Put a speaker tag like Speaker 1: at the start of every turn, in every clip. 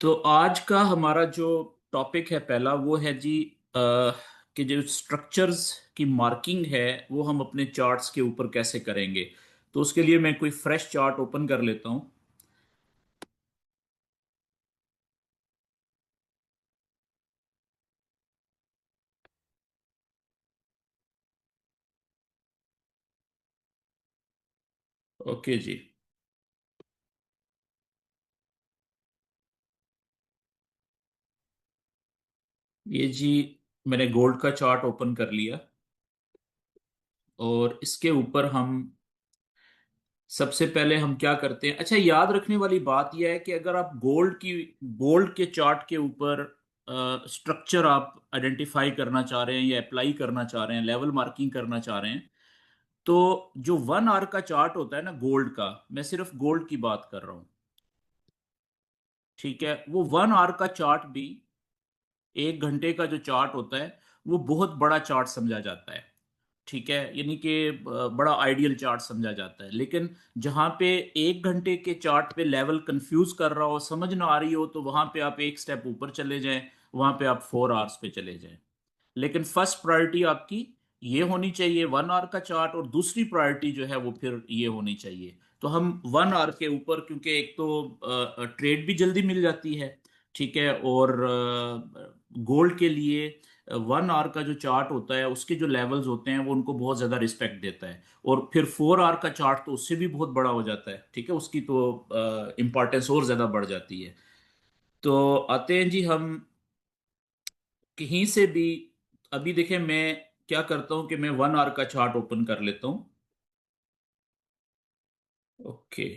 Speaker 1: तो आज का हमारा जो टॉपिक है पहला वो है जी कि जो स्ट्रक्चर्स की मार्किंग है वो हम अपने चार्ट्स के ऊपर कैसे करेंगे। तो उसके लिए मैं कोई फ्रेश चार्ट ओपन कर लेता हूँ। ओके जी। ये जी मैंने गोल्ड का चार्ट ओपन कर लिया और इसके ऊपर हम सबसे पहले हम क्या करते हैं। अच्छा, याद रखने वाली बात यह है कि अगर आप गोल्ड के चार्ट के ऊपर स्ट्रक्चर आप आइडेंटिफाई करना चाह रहे हैं या अप्लाई करना चाह रहे हैं, लेवल मार्किंग करना चाह रहे हैं, तो जो 1 आवर का चार्ट होता है ना गोल्ड का, मैं सिर्फ गोल्ड की बात कर रहा हूं। ठीक है, वो 1 आवर का चार्ट भी 1 घंटे का जो चार्ट होता है वो बहुत बड़ा चार्ट समझा जाता है। ठीक है, यानी कि बड़ा आइडियल चार्ट समझा जाता है। लेकिन जहां पे 1 घंटे के चार्ट पे लेवल कंफ्यूज कर रहा हो, समझ ना आ रही हो, तो वहां पे आप एक स्टेप ऊपर चले जाएं, वहां पे आप 4 आवर्स पे चले जाएं। लेकिन फर्स्ट प्रायोरिटी आपकी ये होनी चाहिए 1 आवर का चार्ट, और दूसरी प्रायोरिटी जो है वो फिर ये होनी चाहिए। तो हम 1 आवर के ऊपर, क्योंकि एक तो ट्रेड भी जल्दी मिल जाती है, ठीक है, और गोल्ड के लिए 1 आवर का जो चार्ट होता है उसके जो लेवल्स होते हैं वो उनको बहुत ज्यादा रिस्पेक्ट देता है। और फिर 4 आवर का चार्ट तो उससे भी बहुत बड़ा हो जाता है, ठीक है, उसकी तो इम्पोर्टेंस और ज्यादा बढ़ जाती है। तो आते हैं जी हम कहीं से भी। अभी देखें, मैं क्या करता हूं कि मैं 1 आवर का चार्ट ओपन कर लेता हूं। ओके।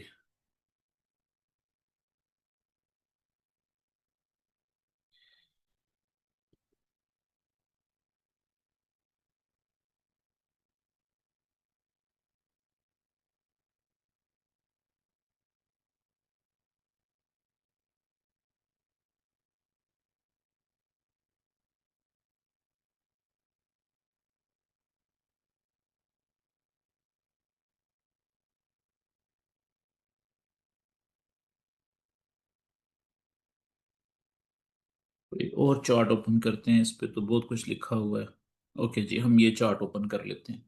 Speaker 1: कोई और चार्ट ओपन करते हैं, इस पे तो बहुत कुछ लिखा हुआ है। ओके जी, हम ये चार्ट ओपन कर लेते हैं।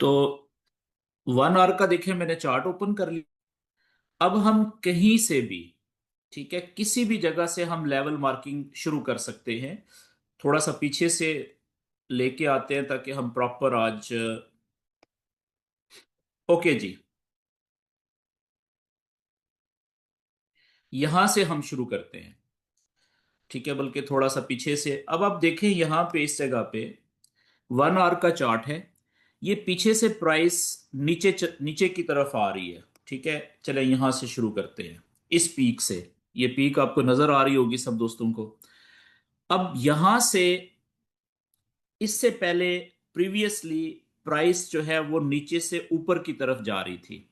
Speaker 1: तो 1 आवर का देखें, मैंने चार्ट ओपन कर लिया। अब हम कहीं से भी, ठीक है, किसी भी जगह से हम लेवल मार्किंग शुरू कर सकते हैं। थोड़ा सा पीछे से लेके आते हैं ताकि हम प्रॉपर आज। ओके जी, यहां से हम शुरू करते हैं। ठीक है, बल्कि थोड़ा सा पीछे से। अब आप देखें यहाँ पे इस जगह पे 1 आवर का चार्ट है। ये पीछे से प्राइस नीचे की तरफ आ रही है। ठीक है, चले यहां से शुरू करते हैं, इस पीक से। ये पीक आपको नजर आ रही होगी सब दोस्तों को। अब यहां से, इससे पहले प्रीवियसली प्राइस जो है वो नीचे से ऊपर की तरफ जा रही थी।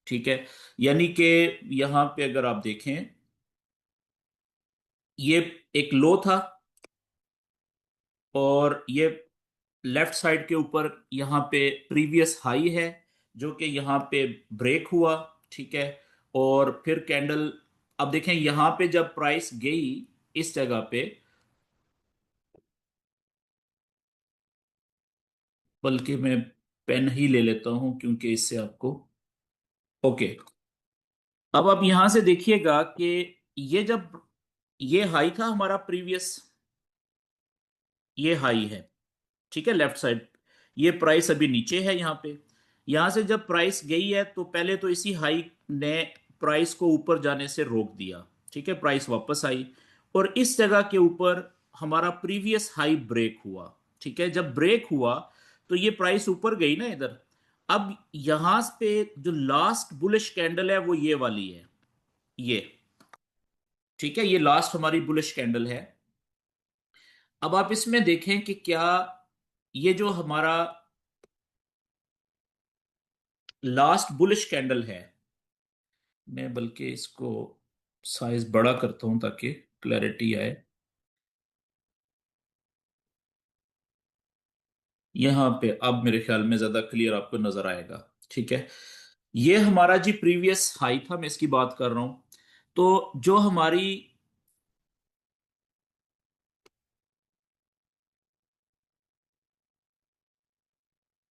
Speaker 1: ठीक है, यानी कि यहां पे अगर आप देखें, ये एक लो था, और ये लेफ्ट साइड के ऊपर यहाँ पे प्रीवियस हाई है जो कि यहाँ पे ब्रेक हुआ। ठीक है, और फिर कैंडल, अब देखें यहाँ पे जब प्राइस गई इस जगह पे, बल्कि मैं पेन ही ले लेता हूं क्योंकि इससे आपको। ओके, अब आप यहां से देखिएगा कि ये जब ये हाई था हमारा प्रीवियस, ये हाई है, ठीक है, लेफ्ट साइड। ये प्राइस अभी नीचे है यहाँ पे। यहां से जब प्राइस गई है तो पहले तो इसी हाई ने प्राइस को ऊपर जाने से रोक दिया। ठीक है, प्राइस वापस आई, और इस जगह के ऊपर हमारा प्रीवियस हाई ब्रेक हुआ। ठीक है, जब ब्रेक हुआ तो ये प्राइस ऊपर गई ना इधर। अब यहां पे जो लास्ट बुलिश कैंडल है वो ये वाली है, ये। ठीक है, ये लास्ट हमारी बुलिश कैंडल है। अब आप इसमें देखें कि क्या ये जो हमारा लास्ट बुलिश कैंडल है, मैं बल्कि इसको साइज बड़ा करता हूं ताकि क्लैरिटी आए। यहां पे अब मेरे ख्याल में ज्यादा क्लियर आपको नजर आएगा। ठीक है, ये हमारा जी प्रीवियस हाई था, मैं इसकी बात कर रहा हूं। तो जो हमारी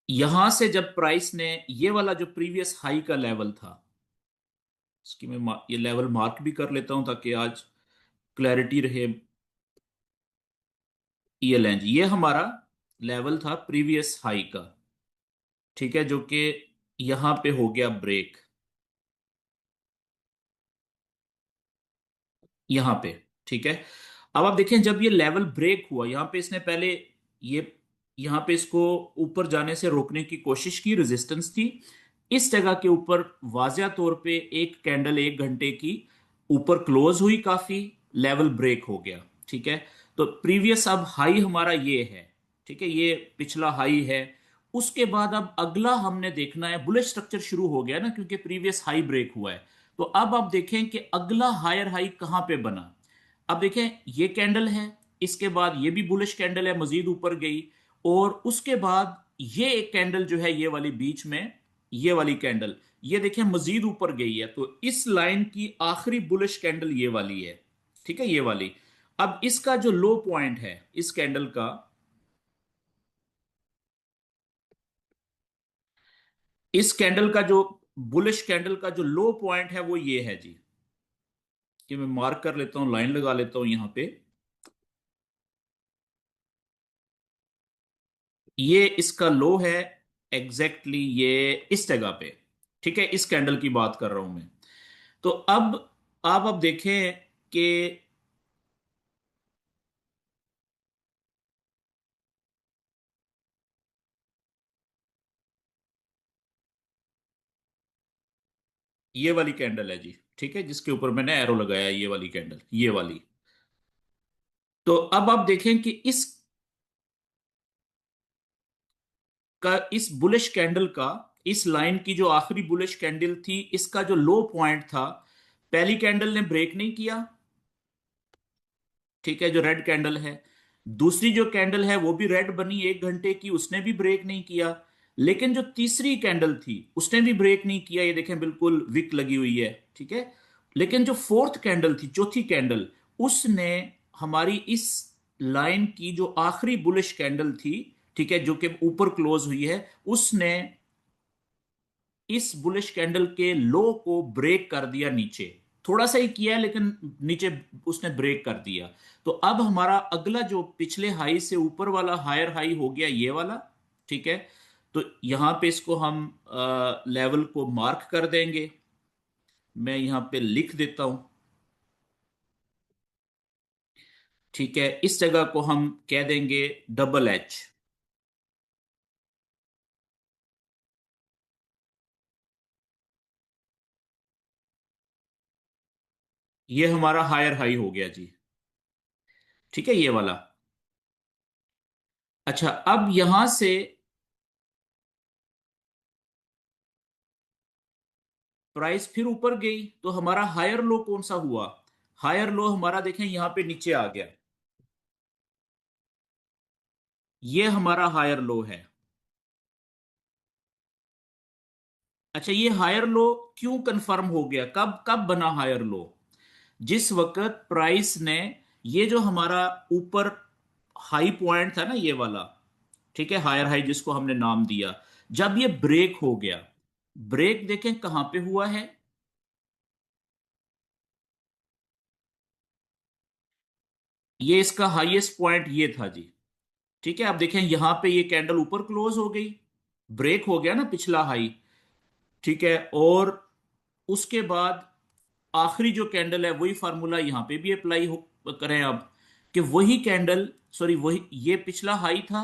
Speaker 1: यहां से जब प्राइस ने ये वाला जो प्रीवियस हाई का लेवल था, इसकी मैं ये लेवल मार्क भी कर लेता हूं ताकि आज क्लैरिटी रहे। ये लेंज, ये हमारा लेवल था प्रीवियस हाई का, ठीक है, जो कि यहां पे हो गया ब्रेक, यहां पे, ठीक है। अब आप देखें जब ये लेवल ब्रेक हुआ यहां पे, इसने पहले ये यहां पे इसको ऊपर जाने से रोकने की कोशिश की, रेजिस्टेंस थी इस जगह के ऊपर, वाजिया तौर पे एक कैंडल 1 घंटे की ऊपर क्लोज हुई, काफी लेवल ब्रेक हो गया, ठीक है। तो प्रीवियस अब हाई हमारा ये है, ठीक है, ये पिछला हाई है। उसके बाद अब अगला हमने देखना है, बुलिश स्ट्रक्चर शुरू हो गया ना क्योंकि प्रीवियस हाई ब्रेक हुआ है। तो अब आप देखें कि अगला हायर हाई कहां पे बना। अब देखें ये कैंडल है, इसके बाद ये भी बुलिश कैंडल है, मजीद ऊपर गई, और उसके बाद ये एक कैंडल जो है ये वाली बीच में, ये वाली कैंडल, ये देखें मजीद ऊपर गई है। तो इस लाइन की आखिरी बुलिश कैंडल ये वाली है, ठीक है, ये वाली। अब इसका जो लो पॉइंट है इस कैंडल का, इस कैंडल का जो बुलिश कैंडल का जो लो पॉइंट है वो ये है जी, कि मैं मार्क कर लेता हूं, लाइन लगा लेता हूं यहां पे। ये इसका लो है, एग्जैक्टली ये इस जगह पे, ठीक है, इस कैंडल की बात कर रहा हूं मैं। तो अब आप अब देखें कि ये वाली कैंडल है जी, ठीक है, जिसके ऊपर मैंने एरो लगाया, ये वाली कैंडल, ये वाली। तो अब आप देखें कि इस बुलिश कैंडल का, इस लाइन की जो आखिरी बुलिश कैंडल थी, इसका जो लो पॉइंट था, पहली कैंडल ने ब्रेक नहीं किया, ठीक है, जो रेड कैंडल है। दूसरी जो कैंडल है वो भी रेड बनी 1 घंटे की, उसने भी ब्रेक नहीं किया। लेकिन जो तीसरी कैंडल थी उसने भी ब्रेक नहीं किया, ये देखें बिल्कुल विक लगी हुई है, ठीक है। लेकिन जो फोर्थ कैंडल थी, चौथी कैंडल, उसने हमारी इस लाइन की जो आखिरी बुलिश कैंडल थी, ठीक है, जो कि ऊपर क्लोज हुई है, उसने इस बुलिश कैंडल के लो को ब्रेक कर दिया नीचे। थोड़ा सा ही किया है लेकिन नीचे उसने ब्रेक कर दिया। तो अब हमारा अगला जो पिछले हाई से ऊपर वाला हायर हाई हो गया ये वाला, ठीक है। तो यहां पे इसको हम लेवल को मार्क कर देंगे, मैं यहां पे लिख देता हूं, ठीक है। इस जगह को हम कह देंगे डबल एच, ये हमारा हायर हाई हो गया जी, ठीक है, ये वाला। अच्छा, अब यहां से प्राइस फिर ऊपर गई तो हमारा हायर लो कौन सा हुआ। हायर लो हमारा देखें यहां पे नीचे आ गया, ये हमारा हायर लो है। अच्छा, ये हायर लो क्यों कंफर्म हो गया, कब कब बना हायर लो? जिस वक्त प्राइस ने ये जो हमारा ऊपर हाई पॉइंट था ना ये वाला, ठीक है, हायर हाई जिसको हमने नाम दिया, जब ये ब्रेक हो गया, ब्रेक देखें कहां पे हुआ है, ये इसका हाईएस्ट पॉइंट ये था जी, ठीक है। आप देखें यहां पे ये कैंडल ऊपर क्लोज हो गई, ब्रेक हो गया ना पिछला हाई, ठीक है। और उसके बाद आखिरी जो कैंडल है वही फार्मूला यहां पे भी अप्लाई हो करें अब, कि वही कैंडल, सॉरी, वही ये पिछला हाई था,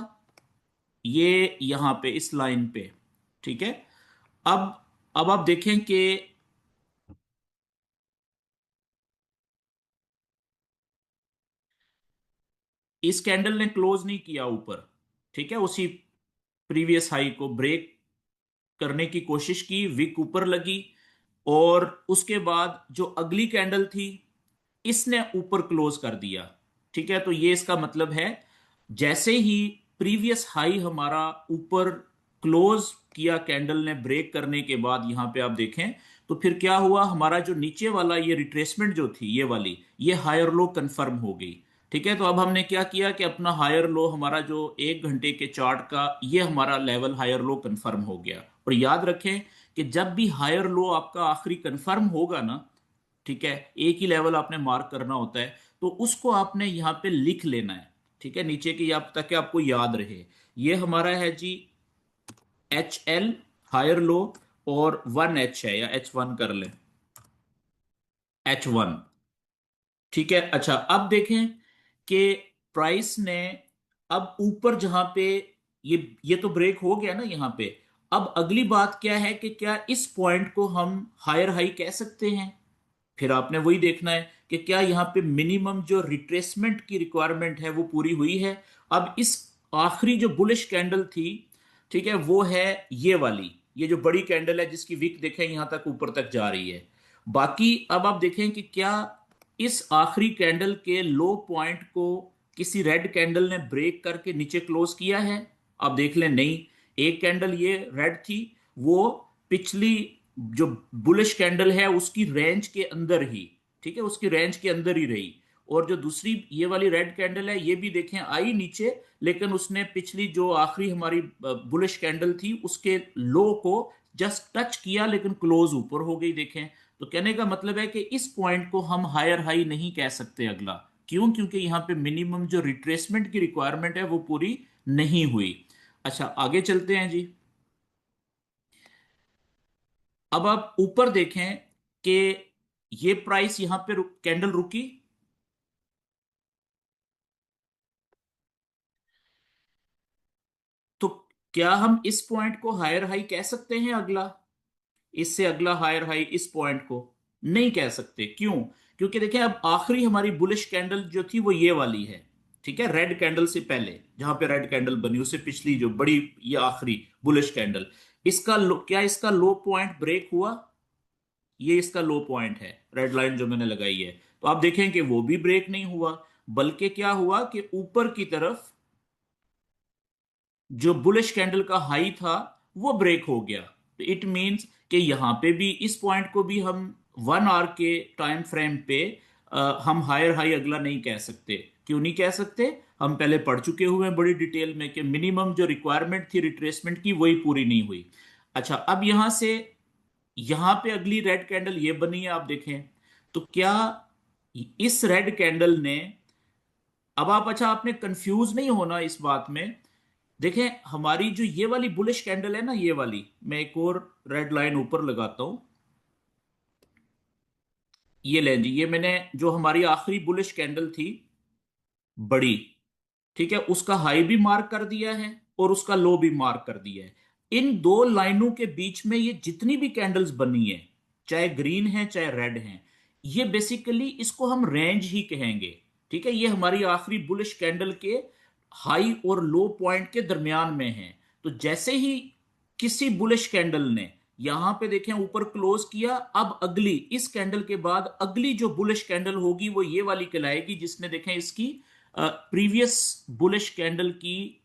Speaker 1: ये यहां पे इस लाइन पे, ठीक है। अब अब आप देखें कि इस कैंडल ने क्लोज नहीं किया ऊपर, ठीक है, उसी प्रीवियस हाई को ब्रेक करने की कोशिश की, विक ऊपर लगी, और उसके बाद जो अगली कैंडल थी इसने ऊपर क्लोज कर दिया, ठीक है। तो ये इसका मतलब है, जैसे ही प्रीवियस हाई हमारा ऊपर क्लोज किया कैंडल ने ब्रेक करने के बाद, यहां पे आप देखें तो फिर क्या हुआ, हमारा जो नीचे वाला ये रिट्रेसमेंट जो थी ये वाली, ये हायर लो कंफर्म हो गई, ठीक है, तो अब हमने क्या किया कि अपना हायर लो, हमारा जो 1 घंटे के चार्ट का ये हमारा लेवल हायर लो कंफर्म हो गया। और याद रखें कि जब भी हायर लो आपका आखिरी कंफर्म होगा ना, ठीक है, एक ही लेवल आपने मार्क करना होता है, तो उसको आपने यहाँ पे लिख लेना है, ठीक है, नीचे की, आप ताकि आपको याद रहे। ये हमारा है जी HL हायर लो, और 1H है, या H1 कर लें, H1। ठीक है, अच्छा अब देखें कि प्राइस ने अब ऊपर जहां पे ये तो ब्रेक हो गया ना यहां पे। अब अगली बात क्या है कि क्या इस पॉइंट को हम हायर हाई कह सकते हैं? फिर आपने वही देखना है कि क्या यहाँ पे मिनिमम जो रिट्रेसमेंट की रिक्वायरमेंट है वो पूरी हुई है। अब इस आखिरी जो बुलिश कैंडल थी, ठीक है, वो है ये वाली, ये जो बड़ी कैंडल है जिसकी विक देखें यहां तक ऊपर तक जा रही है। बाकी अब आप देखें कि क्या इस आखिरी कैंडल के लो पॉइंट को किसी रेड कैंडल ने ब्रेक करके नीचे क्लोज किया है? आप देख लें, नहीं। एक कैंडल ये रेड थी, वो पिछली जो बुलिश कैंडल है उसकी रेंज के अंदर ही, ठीक है, उसकी रेंज के अंदर ही रही। और जो दूसरी ये वाली रेड कैंडल है, ये भी देखें आई नीचे, लेकिन उसने पिछली जो आखिरी हमारी बुलिश कैंडल थी उसके लो को जस्ट टच किया, लेकिन क्लोज ऊपर हो गई, देखें। तो कहने का मतलब है कि इस पॉइंट को हम हायर हाई नहीं कह सकते अगला। क्यों? क्योंकि यहां पे मिनिमम जो रिट्रेसमेंट की रिक्वायरमेंट है वो पूरी नहीं हुई। अच्छा, आगे चलते हैं जी। अब आप ऊपर देखें कि ये प्राइस यहां पे कैंडल रुकी, तो क्या हम इस पॉइंट को हायर हाई कह सकते हैं अगला? इससे अगला हायर हाई इस पॉइंट को नहीं कह सकते। क्यों? क्योंकि देखिए अब आखिरी हमारी बुलिश कैंडल जो थी वो ये वाली है, ठीक है, रेड कैंडल से पहले जहां पे रेड कैंडल बनी उससे पिछली जो बड़ी ये आखिरी बुलिश कैंडल, इसका क्या इसका लो पॉइंट ब्रेक हुआ? ये इसका लो पॉइंट है, रेड लाइन जो मैंने लगाई है। तो आप देखें कि वो भी ब्रेक नहीं हुआ, बल्कि क्या हुआ कि ऊपर की तरफ जो बुलिश कैंडल का हाई था वो ब्रेक हो गया। तो इट मींस कि यहां पे भी इस पॉइंट को भी हम 1 आवर के टाइम फ्रेम पे हम हायर हाई अगला नहीं कह सकते। क्यों नहीं कह सकते? हम पहले पढ़ चुके हुए हैं बड़ी डिटेल में कि मिनिमम जो रिक्वायरमेंट थी रिट्रेसमेंट की वही पूरी नहीं हुई। अच्छा, अब यहां से यहां पे अगली रेड कैंडल ये बनी है, आप देखें। तो क्या इस रेड कैंडल ने, अब आप, अच्छा आपने कंफ्यूज नहीं होना इस बात में। देखें हमारी जो ये वाली बुलिश कैंडल है ना, ये वाली, मैं एक और रेड लाइन ऊपर लगाता हूं। ये लें जी, ये मैंने जो हमारी आखिरी बुलिश कैंडल थी बड़ी, ठीक है, उसका हाई भी मार्क कर दिया है और उसका लो भी मार्क कर दिया है। इन दो लाइनों के बीच में ये जितनी भी कैंडल्स बनी है, चाहे ग्रीन है चाहे रेड है, ये बेसिकली इसको हम रेंज ही कहेंगे। ठीक है, ये हमारी आखिरी बुलिश कैंडल के हाई और लो पॉइंट के दरमियान में है। तो जैसे ही किसी बुलिश कैंडल ने यहां पे देखें ऊपर क्लोज किया, अब अगली इस कैंडल के बाद अगली जो बुलिश कैंडल होगी वो ये वाली कहलाएगी, जिसने देखें इसकी प्रीवियस बुलिश कैंडल की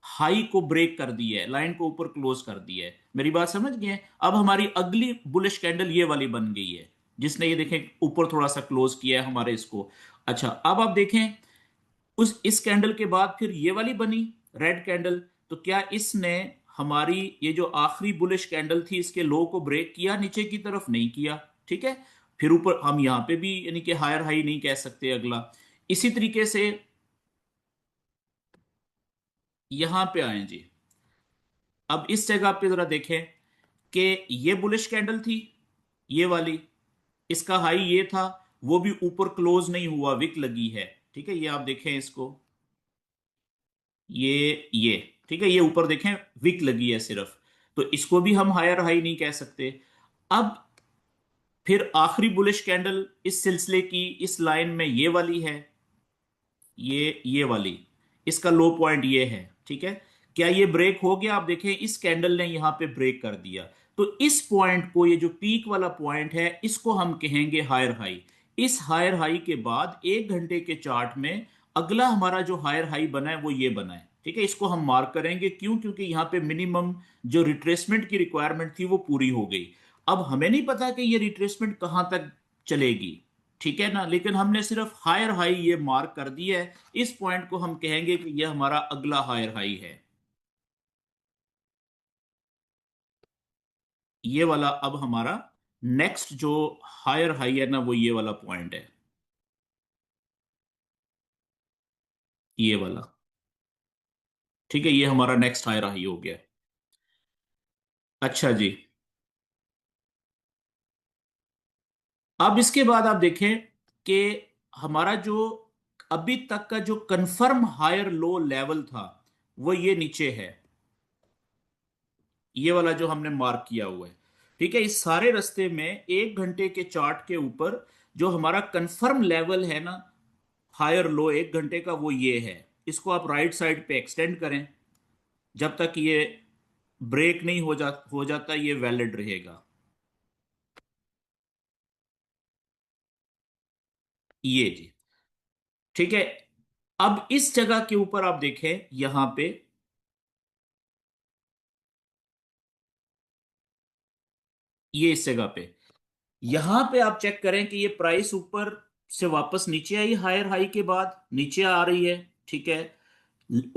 Speaker 1: हाई को ब्रेक कर दी है, लाइन को ऊपर क्लोज कर दिया है। मेरी बात समझ गए? अब हमारी अगली बुलिश कैंडल ये वाली बन गई है, जिसने ये देखें ऊपर थोड़ा सा क्लोज किया है हमारे इसको। अच्छा, अब आप देखें उस इस कैंडल के बाद फिर ये वाली बनी रेड कैंडल। तो क्या इसने हमारी ये जो आखिरी बुलिश कैंडल थी इसके लो को ब्रेक किया नीचे की तरफ? नहीं किया। ठीक है, फिर ऊपर हम यहां पे भी यानी कि हायर हाई नहीं कह सकते अगला। इसी तरीके से यहां पे आए जी। अब इस जगह पे जरा देखें कि ये बुलिश कैंडल थी ये वाली, इसका हाई ये था, वो भी ऊपर क्लोज नहीं हुआ, विक लगी है। ठीक है, ये आप देखें इसको, ये ठीक है, ये ऊपर देखें विक लगी है सिर्फ, तो इसको भी हम हायर हाई नहीं कह सकते। अब फिर आखिरी बुलिश कैंडल इस सिलसिले की इस लाइन में ये वाली है, ये वाली, इसका लो पॉइंट ये है। ठीक है, क्या ये ब्रेक हो गया? आप देखें इस कैंडल ने यहां पे ब्रेक कर दिया, तो इस पॉइंट को, ये जो पीक वाला पॉइंट है, इसको हम कहेंगे हायर हाई। इस हायर हाई के बाद 1 घंटे के चार्ट में अगला हमारा जो हायर हाई बना है वो ये बना है। ठीक है, इसको हम मार्क करेंगे। क्यों? क्योंकि यहां पे मिनिमम जो रिट्रेसमेंट की रिक्वायरमेंट थी वो पूरी हो गई। अब हमें नहीं पता कि ये रिट्रेसमेंट कहां तक चलेगी, ठीक है ना, लेकिन हमने सिर्फ हायर हाई ये मार्क कर दिया है। इस पॉइंट को हम कहेंगे कि ये हमारा अगला हायर हाई है। ये वाला अब हमारा नेक्स्ट जो हायर हाई है ना, वो ये वाला पॉइंट है, ये वाला। ठीक है, ये हमारा नेक्स्ट हायर हाई हो गया। अच्छा जी। अब इसके बाद आप देखें कि हमारा जो अभी तक का जो कंफर्म हायर लो लेवल था वो ये नीचे है, ये वाला जो हमने मार्क किया हुआ है। ठीक है, इस सारे रास्ते में 1 घंटे के चार्ट के ऊपर जो हमारा कंफर्म लेवल है ना, हायर लो 1 घंटे का, वो ये है। इसको आप राइट साइड पे एक्सटेंड करें, जब तक ये ब्रेक नहीं हो जाता ये वैलिड रहेगा। ये जी। ठीक है, अब इस जगह के ऊपर आप देखें यहां पे, ये इस जगह पे, यहां पे आप चेक करें कि ये प्राइस ऊपर से वापस नीचे आई, हायर हाई के बाद नीचे आ रही है। ठीक है,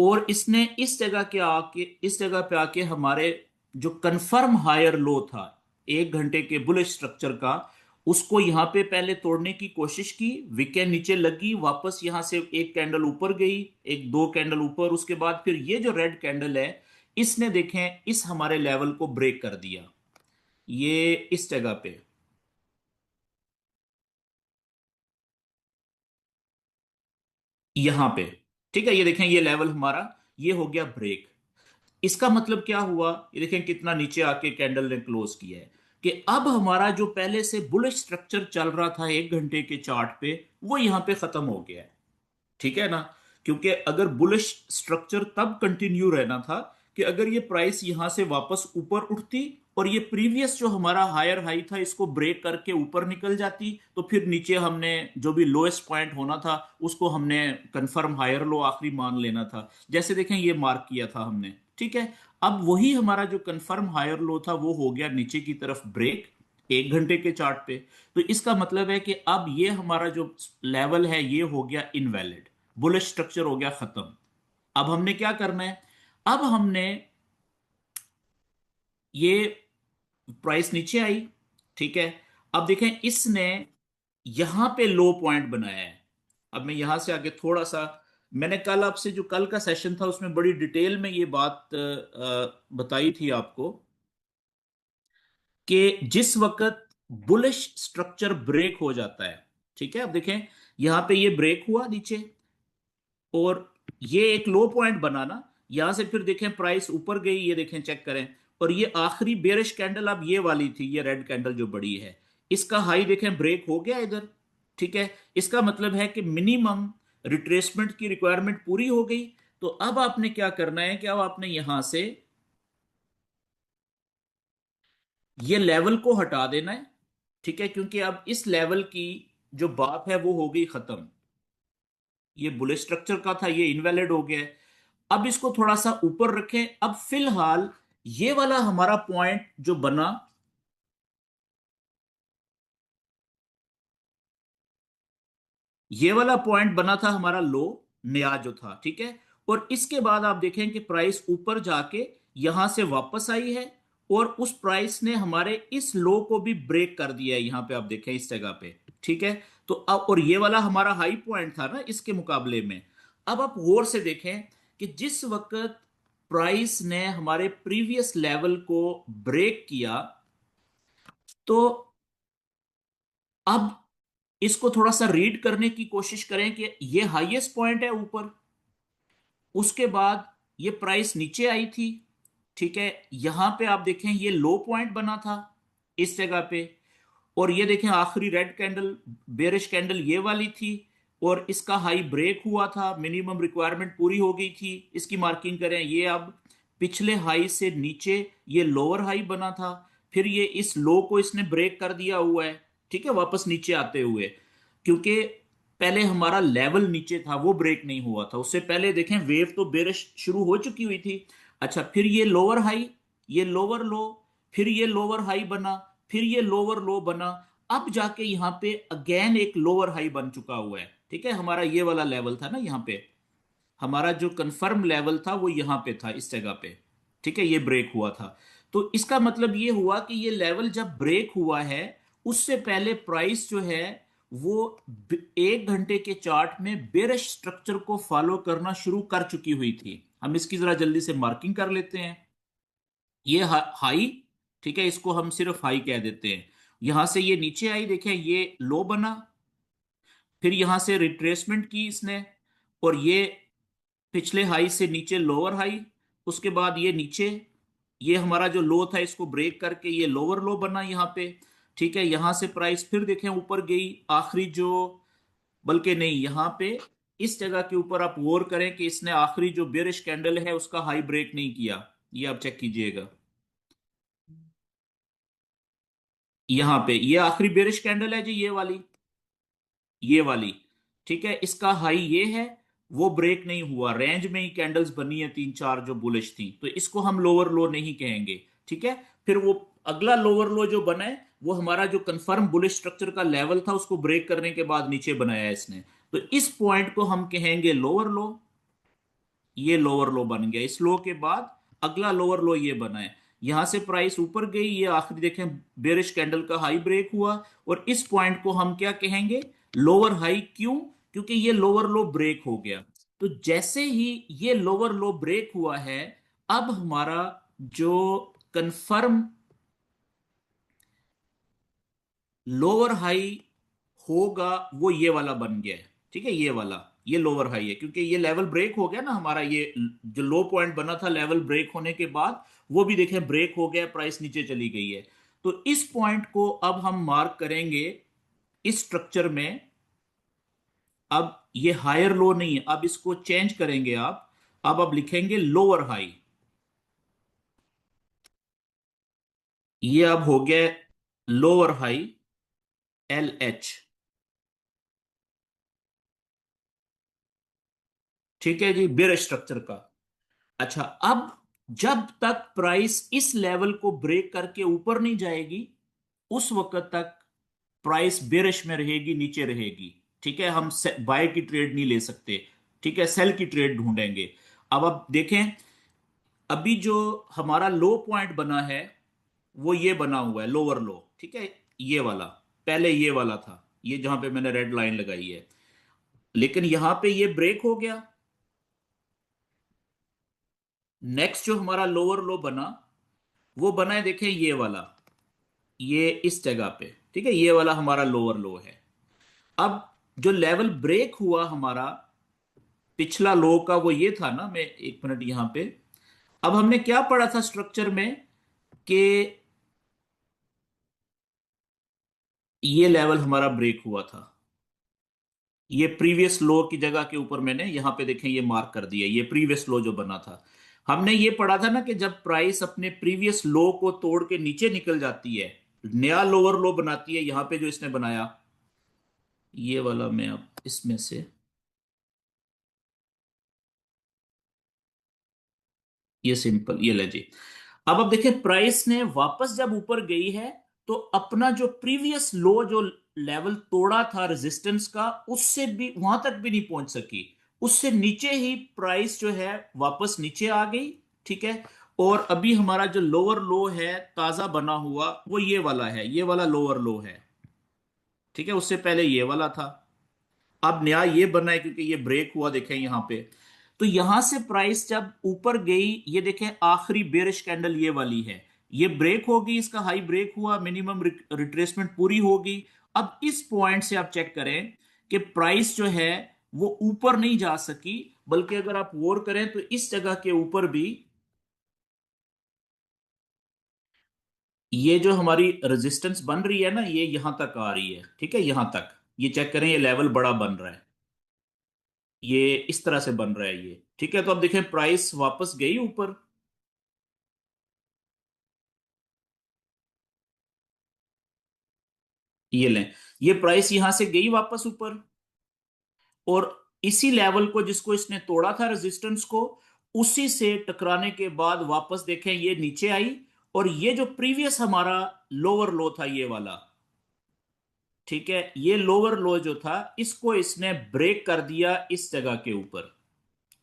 Speaker 1: और इसने इस जगह पे आके हमारे जो कंफर्म हायर लो था 1 घंटे के बुलिश स्ट्रक्चर का, उसको यहां पे पहले तोड़ने की कोशिश की, वीकेंड नीचे लगी, वापस यहां से एक कैंडल ऊपर गई, एक दो कैंडल ऊपर, उसके बाद फिर ये जो रेड कैंडल है, इसने देखें इस हमारे लेवल को ब्रेक कर दिया, ये इस जगह पे, यहां पे। ठीक है, ये देखें ये लेवल हमारा ये हो गया ब्रेक। इसका मतलब क्या हुआ, ये देखें कितना नीचे आके कैंडल ने क्लोज किया है, कि अब हमारा जो पहले से बुलिश स्ट्रक्चर चल रहा था 1 घंटे के चार्ट पे, वो यहां पे खत्म हो गया है। ठीक है ना, क्योंकि अगर बुलिश स्ट्रक्चर तब कंटिन्यू रहना था कि अगर ये प्राइस यहां से वापस ऊपर उठती और ये प्रीवियस जो हमारा हायर हाई था इसको ब्रेक करके ऊपर निकल जाती, तो फिर नीचे हमने जो भी लोएस्ट पॉइंट होना था उसको हमने कंफर्म हायर लो आखिरी मान लेना था, जैसे देखें ये मार्क किया था हमने। ठीक है, अब वही हमारा जो कंफर्म हायर लो था वो हो गया नीचे की तरफ ब्रेक 1 घंटे के चार्ट पे। तो इसका मतलब है कि अब ये हमारा जो लेवल है ये हो गया इनवैलिड, बुलिश स्ट्रक्चर हो गया खत्म। अब हमने क्या करना है, अब हमने ये प्राइस नीचे आई। ठीक है, अब देखें इसने यहां पे लो पॉइंट बनाया है। अब मैं यहां से आगे थोड़ा सा, मैंने कल आपसे जो कल का सेशन था उसमें बड़ी डिटेल में ये बात बताई थी आपको, कि जिस वक्त बुलिश स्ट्रक्चर ब्रेक हो जाता है, ठीक है, अब देखें यहां पे ये ब्रेक हुआ नीचे और ये एक लो पॉइंट बना ना, यहां से फिर देखें प्राइस ऊपर गई, ये देखें चेक करें, और ये आखिरी बेरिश कैंडल अब ये वाली थी, ये रेड कैंडल जो बड़ी है, इसका हाई देखें ब्रेक हो गया इधर। ठीक है, इसका मतलब है कि मिनिमम रिट्रेसमेंट की रिक्वायरमेंट पूरी हो गई। तो अब आपने क्या करना है कि अब आपने यहां से ये लेवल को हटा देना है। ठीक है, क्योंकि अब इस लेवल की जो बात है वो हो गई खत्म, ये बुलिश स्ट्रक्चर का था ये इनवैलिड हो गया है। अब इसको थोड़ा सा ऊपर रखें। अब फिलहाल ये वाला हमारा पॉइंट जो बना, ये वाला पॉइंट बना था हमारा लो, नया जो था। ठीक है, और इसके बाद आप देखें कि प्राइस ऊपर जाके यहां से वापस आई है, और उस प्राइस ने हमारे इस लो को भी ब्रेक कर दिया है, यहां पे आप देखें इस जगह पे। ठीक है, तो अब और ये वाला हमारा हाई पॉइंट था ना इसके मुकाबले में। अब आप गौर से देखें कि जिस वक्त प्राइस ने हमारे प्रीवियस लेवल को ब्रेक किया, तो अब इसको थोड़ा सा रीड करने की कोशिश करें कि ये हाईएस्ट पॉइंट है ऊपर, उसके बाद ये प्राइस नीचे आई थी। ठीक है, यहां पे आप देखें ये लो पॉइंट बना था इस जगह पे, और ये देखें आखिरी रेड कैंडल बेरिश कैंडल ये वाली थी, और इसका हाई ब्रेक हुआ था, मिनिमम रिक्वायरमेंट पूरी हो गई थी। इसकी मार्किंग करें, ये अब पिछले हाई से नीचे ये लोअर हाई बना था, फिर ये इस लो को इसने ब्रेक कर दिया हुआ है। ठीक है, वापस नीचे आते हुए, क्योंकि पहले हमारा लेवल नीचे था वो ब्रेक नहीं हुआ था, उससे पहले देखें वेव तो बेरिश शुरू हो चुकी हुई थी। अच्छा, फिर ये लोअर हाई, ये लोअर लो, फिर ये लोअर हाई बना, फिर ये लोअर लो बना। अब जाके यहाँ पे अगेन एक लोअर हाई बन चुका हुआ है। ठीक है, हमारा ये वाला लेवल था ना, यहाँ पे हमारा जो कंफर्म लेवल था वो यहाँ पे था, इस जगह पे। ठीक है, ये ब्रेक हुआ था। तो इसका मतलब ये हुआ कि ये लेवल जब ब्रेक हुआ है, उससे पहले प्राइस जो है वो 1 घंटे के चार्ट में बेरिश स्ट्रक्चर को फॉलो करना शुरू कर चुकी हुई थी। हम इसकी जरा जल्दी से मार्किंग कर लेते हैं। ये हाई, ठीक है, इसको हम सिर्फ हाई कह देते हैं। यहां से ये नीचे आई, देखें ये लो बना, फिर यहां से रिट्रेसमेंट की इसने, और ये पिछले हाई से नीचे लोअर हाई, उसके बाद ये नीचे, ये हमारा जो लो था इसको ब्रेक करके ये लोअर लो बना यहाँ पे। ठीक है, यहां से प्राइस फिर देखें ऊपर गई, आखिरी जो, बल्कि नहीं, यहाँ पे इस जगह के ऊपर आप गौर करें कि इसने आखिरी जो बेरिश कैंडल है उसका हाई ब्रेक नहीं किया। ये आप चेक कीजिएगा, यहाँ पे ये आखिरी बेरिश कैंडल है जी, ये वाली, ये वाली। ठीक है, इसका हाई ये है, वो ब्रेक नहीं हुआ, रेंज में ही कैंडल्स बनी है तीन चार जो बुलिश थी, तो इसको हम लोअर लो नहीं कहेंगे। ठीक है, फिर वो अगला लोअर लो जो बना है वो हमारा जो कंफर्म बुलिश स्ट्रक्चर का लेवल था उसको ब्रेक करने के बाद नीचे बनाया है इसने, तो इस पॉइंट को हम कहेंगे लोअर लो। ये लोअर लो बन गया, इस लो के बाद अगला लोअर लो ये बना है। यहां से प्राइस ऊपर गई, ये आखिरी देखें बेरिश कैंडल का हाई ब्रेक हुआ, और इस पॉइंट को हम क्या कहेंगे, लोअर हाई। क्यों? क्योंकि ये लोअर लो ब्रेक हो गया। तो जैसे ही ये लोअर लो ब्रेक हुआ है, अब हमारा जो कंफर्म लोअर हाई होगा वो ये वाला बन गया है। ठीक है, ये वाला, ये लोअर हाई है, क्योंकि ये लेवल ब्रेक हो गया ना हमारा, ये जो लो पॉइंट बना था लेवल ब्रेक होने के बाद, वो भी देखें ब्रेक हो गया, प्राइस नीचे चली गई है। तो इस पॉइंट को अब हम मार्क करेंगे इस स्ट्रक्चर में। अब ये हायर लो नहीं है, अब इसको चेंज करेंगे आप, अब लिखेंगे लोअर हाई। ये अब हो गया लोअर हाई, LH। ठीक है जी, बेयर स्ट्रक्चर का। अच्छा, अब जब तक प्राइस इस लेवल को ब्रेक करके ऊपर नहीं जाएगी, उस वक्त तक प्राइस बेरिश में रहेगी, नीचे रहेगी। ठीक है, हम बाय की ट्रेड नहीं ले सकते। ठीक है, सेल की ट्रेड ढूंढेंगे। अब देखें, अभी जो हमारा लो पॉइंट बना है वो ये बना हुआ है लोअर लो। ठीक है, ये वाला, पहले ये वाला था, ये जहां पे मैंने रेड लाइन लगाई है, लेकिन यहां पे ये ब्रेक हो गया। नेक्स्ट जो हमारा लोअर लो बना, वो बना है, देखें ये वाला, ये इस जगह पे। ठीक है, ये वाला हमारा लोअर लो है। अब जो लेवल ब्रेक हुआ हमारा पिछला लो का, वो ये था ना, मैं एक मिनट यहां पे, अब हमने क्या पढ़ा था स्ट्रक्चर में कि ये लेवल हमारा ब्रेक हुआ था, ये प्रीवियस लो की जगह के ऊपर मैंने यहां पे देखें ये मार्क कर दिया, ये प्रीवियस लो जो बना था। हमने ये पढ़ा था ना कि जब प्राइस अपने प्रीवियस लो को तोड़ के नीचे निकल जाती है, नया लोअर लो बनाती है, यहां पे जो इसने बनाया, ये वाला मैं अब इसमें से, ये सिंपल, ये ले जी। अब देखिए प्राइस ने वापस जब ऊपर गई है, तो अपना जो प्रीवियस लो जो लेवल तोड़ा था रेजिस्टेंस का, उससे भी वहां तक भी नहीं पहुंच सकी, उससे नीचे ही प्राइस जो है वापस नीचे आ गई। ठीक है, और अभी हमारा जो लोअर लो है ताजा बना हुआ, वो ये वाला है, ये वाला लोअर लो है। ठीक है, उससे पहले ये वाला था, अब नया ये बना है क्योंकि ये ब्रेक हुआ, देखें यहां पे। तो यहां से प्राइस जब ऊपर गई, ये देखें आखिरी बेरिश कैंडल ये वाली है, ये ब्रेक होगी, इसका हाई ब्रेक हुआ, मिनिमम रिट्रेसमेंट पूरी होगी। अब इस पॉइंट से आप चेक करें कि प्राइस जो है वो ऊपर नहीं जा सकी, बल्कि अगर आप गौर करें तो इस जगह के ऊपर भी ये जो हमारी रेजिस्टेंस बन रही है ना, ये यहां तक आ रही है। ठीक है, यहां तक, ये चेक करें, ये लेवल बड़ा बन रहा है, ये इस तरह से बन रहा है ये। ठीक है, तो अब देखें प्राइस वापस गई ऊपर, ये लें, ये प्राइस यहां से गई वापस ऊपर, और इसी लेवल को जिसको इसने तोड़ा था रेजिस्टेंस को, उसी से टकराने के बाद वापस देखें ये नीचे आई, और ये जो प्रीवियस हमारा लोअर लो था ये वाला, ठीक है, ये लोअर लो जो था इसको इसने ब्रेक कर दिया इस जगह के ऊपर,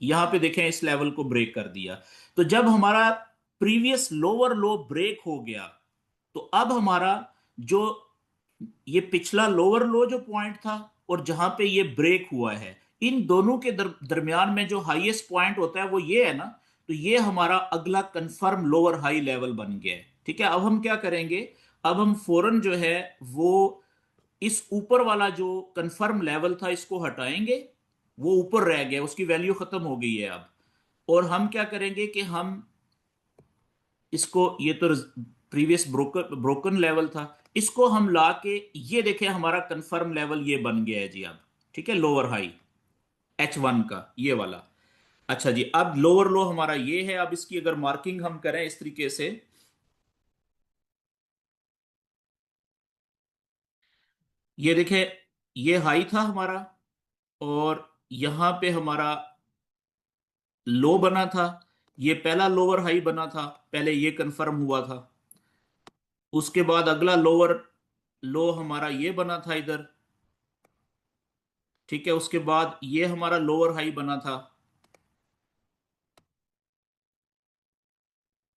Speaker 1: यहां पे देखें इस लेवल को ब्रेक कर दिया। तो जब हमारा प्रीवियस लोअर लो ब्रेक हो गया, तो अब हमारा जो ये पिछला लोअर लो जो पॉइंट था और जहां पे ये ब्रेक हुआ है, इन दोनों के दरमियान में जो हाईएस्ट पॉइंट होता है वो ये है ना। तो ये हमारा अगला कंफर्म लोअर हाई लेवल बन गया है। ठीक है, अब हम क्या करेंगे, अब हम फौरन जो है वो इस ऊपर वाला जो कंफर्म लेवल था इसको हटाएंगे, वो ऊपर रह गया, उसकी वैल्यू खत्म हो गई है अब। और हम क्या करेंगे कि हम इसको, ये तो प्रीवियस ब्रोकन ब्रोकन लेवल था, इसको हम ला के ये देखें हमारा कंफर्म लेवल ये बन गया है जी अब। ठीक है, लोअर हाई H1 का ये वाला। अच्छा जी, अब लोअर लो हमारा ये है। अब इसकी अगर मार्किंग हम करें इस तरीके से, ये देखें ये हाई था हमारा, और यहां पे हमारा लो बना था, ये पहला लोअर हाई बना था, पहले ये कंफर्म हुआ था। उसके बाद अगला लोअर लो हमारा ये बना था इधर। ठीक है, उसके बाद ये हमारा लोअर हाई बना था।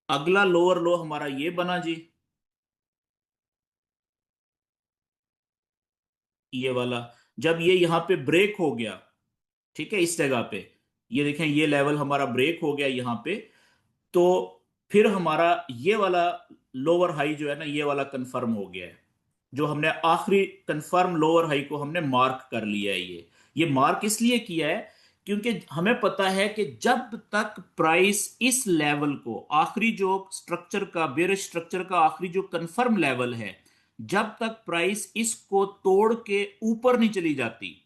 Speaker 1: अगला लोअर लो हमारा ये बना जी, ये वाला। जब ये यहां पे ब्रेक हो गया, ठीक है, इस जगह पे ये देखें ये लेवल हमारा ब्रेक हो गया यहां पे, तो फिर हमारा ये वाला लोअर हाई जो है ना ये वाला कंफर्म हो गया है। जो हमने आखिरी कंफर्म लोअर हाई को हमने मार्क कर लिया है। ये मार्क इसलिए किया है क्योंकि हमें पता है कि जब तक प्राइस इस लेवल को, आखिरी जो स्ट्रक्चर का, बेरिश स्ट्रक्चर का आखिरी जो कंफर्म लेवल है, जब तक प्राइस इसको तोड़ के ऊपर नहीं चली जाती,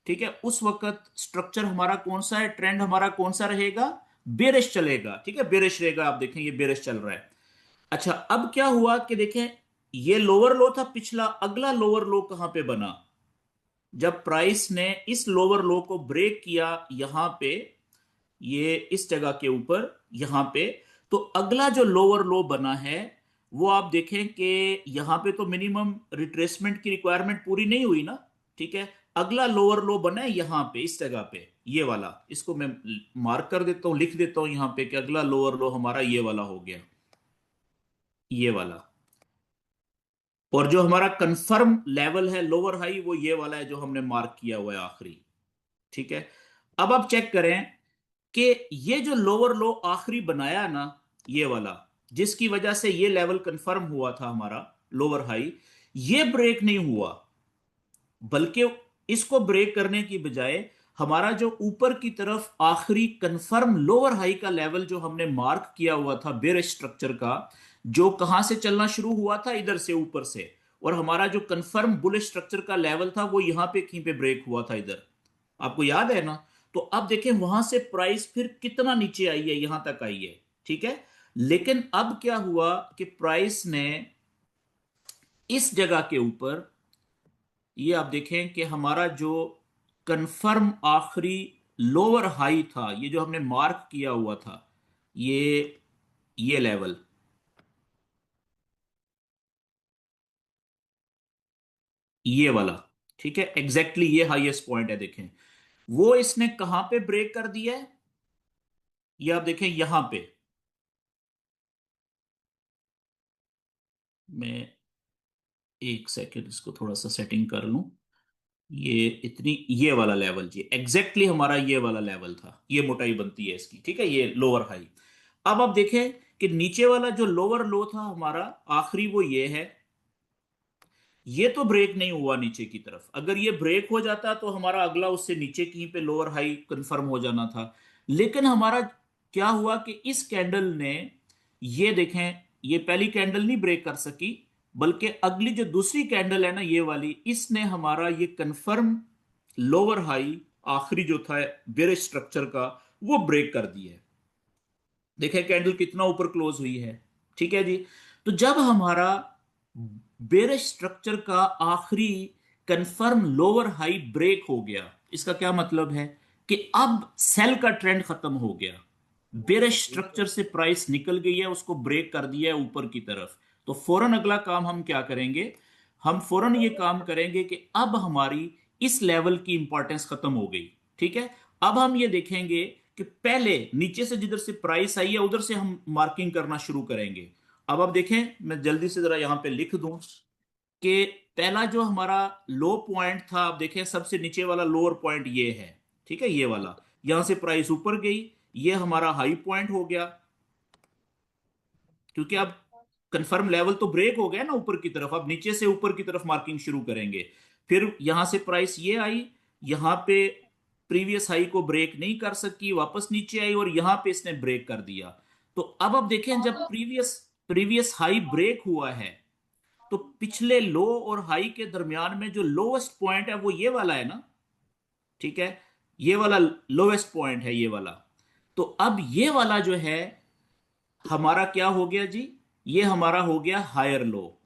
Speaker 1: ठीक है, उस वक्त स्ट्रक्चर हमारा कौन सा है, ट्रेंड हमारा कौन सा रहेगा, बेरिश चलेगा। ठीक है, बेरिश रहेगा। आप देखें ये बेरिश चल रहा है। अच्छा, अब क्या हुआ कि देखें ये लोअर लो था पिछला, अगला लोअर लो कहां पे बना, जब प्राइस ने इस लोअर लो को ब्रेक किया यहां पे, ये इस जगह के ऊपर यहां पे, तो अगला जो लोअर लो बना है वो आप देखें कि यहां पे तो मिनिमम रिट्रेसमेंट की रिक्वायरमेंट पूरी नहीं हुई ना। ठीक है, अगला लोअर लो बना है यहां पे इस जगह पे, ये वाला। इसको मैं मार्क कर देता हूं, लिख देता हूं यहां पे कि अगला लोअर लो हमारा ये वाला हो गया, ये वाला। और जो हमारा कंफर्म लेवल है लोअर हाई वो ये वाला है जो हमने मार्क किया हुआ है आखिरी। ठीक है, अब आप चेक करें कि ये जो लोअर लो आखिरी बनाया ना, ये वाला, जिसकी वजह से ये लेवल कंफर्म हुआ था हमारा लोअर हाई, ये ब्रेक नहीं हुआ, बल्कि इसको ब्रेक करने की बजाय हमारा जो ऊपर की तरफ आखिरी कंफर्म लोअर हाई का लेवल जो हमने मार्क किया हुआ था बेरिश स्ट्रक्चर का, जो कहां से चलना शुरू हुआ था, इधर से, ऊपर से, और हमारा जो कंफर्म बुलिश स्ट्रक्चर का लेवल था वो यहां पे कहीं पे ब्रेक हुआ था इधर, आपको याद है ना। तो अब देखें वहां से प्राइस फिर कितना नीचे आई है, यहां तक आई है। ठीक है, लेकिन अब क्या हुआ कि प्राइस ने इस जगह के ऊपर, ये आप देखें कि हमारा जो कंफर्म आखिरी लोअर हाई था, ये जो हमने मार्क किया हुआ था, ये ये लेवल, ये वाला, ठीक है, एग्जैक्टली ये हाईएस्ट पॉइंट है देखें, वो इसने कहां पे ब्रेक कर दिया है, ये आप देखें यहां पे। मैं एक सेकंड इसको थोड़ा सा सेटिंग कर लूं। ये इतनी, ये वाला लेवल जी एग्जैक्टली हमारा ये वाला लेवल था, ये मोटाई बनती है इसकी। ठीक है, ये लोअर हाई। अब आप देखें कि नीचे वाला जो लोअर लो था हमारा आखिरी, वो ये है, ये तो ब्रेक नहीं हुआ नीचे की तरफ। अगर ये ब्रेक हो जाता तो हमारा अगला उससे नीचे कहीं पे लोअर हाई कंफर्म हो जाना था। लेकिन हमारा क्या हुआ कि इस कैंडल ने, ये देखें, ये पहली कैंडल नहीं ब्रेक कर सकी, बल्कि अगली जो दूसरी कैंडल है ना ये वाली, इसने हमारा ये कंफर्म लोअर हाई आखिरी जो था बेरिश स्ट्रक्चर का, वो ब्रेक कर दिया है। देखें कैंडल कितना ऊपर क्लोज हुई है। ठीक है जी, तो जब हमारा बेरिश स्ट्रक्चर का आखिरी कंफर्म लोअर हाई ब्रेक हो गया, इसका क्या मतलब है कि अब सेल का ट्रेंड खत्म हो गया, बेरिश स्ट्रक्चर से प्राइस निकल गई है, उसको ब्रेक कर दिया है ऊपर की तरफ। तो फौरन अगला काम हम क्या करेंगे, हम फौरन ये काम करेंगे कि अब हमारी इस लेवल की इंपॉर्टेंस खत्म हो गई। ठीक है, अब हम ये देखेंगे कि पहले नीचे से जिधर से प्राइस आई है उधर से हम मार्किंग करना शुरू करेंगे। अब आप देखें, मैं जल्दी से जरा यहां पे लिख दूं कि पहला जो हमारा लो पॉइंट था, आप देखें सबसे नीचे वाला लोअर पॉइंट ये है। ठीक है, ये वाला, यहां से प्राइस ऊपर गई, ये हमारा हाई पॉइंट हो गया, क्योंकि अब कंफर्म लेवल तो ब्रेक हो गया ना ऊपर की तरफ। अब नीचे से ऊपर की तरफ मार्किंग शुरू करेंगे। फिर यहां से प्राइस ये आई, यहां पे प्रीवियस हाई को ब्रेक नहीं कर सकी, वापस नीचे आई और यहां पे इसने ब्रेक कर दिया। तो अब देखें, जब प्रीवियस प्रीवियस हाई ब्रेक हुआ है तो पिछले लो और हाई के दरमियान में जो लोवेस्ट पॉइंट है वो ये वाला है ना। ठीक है, ये वाला लोवेस्ट पॉइंट है, ये वाला। तो अब ये वाला जो है हमारा क्या हो गया जी, ये हमारा हो गया हायर लो।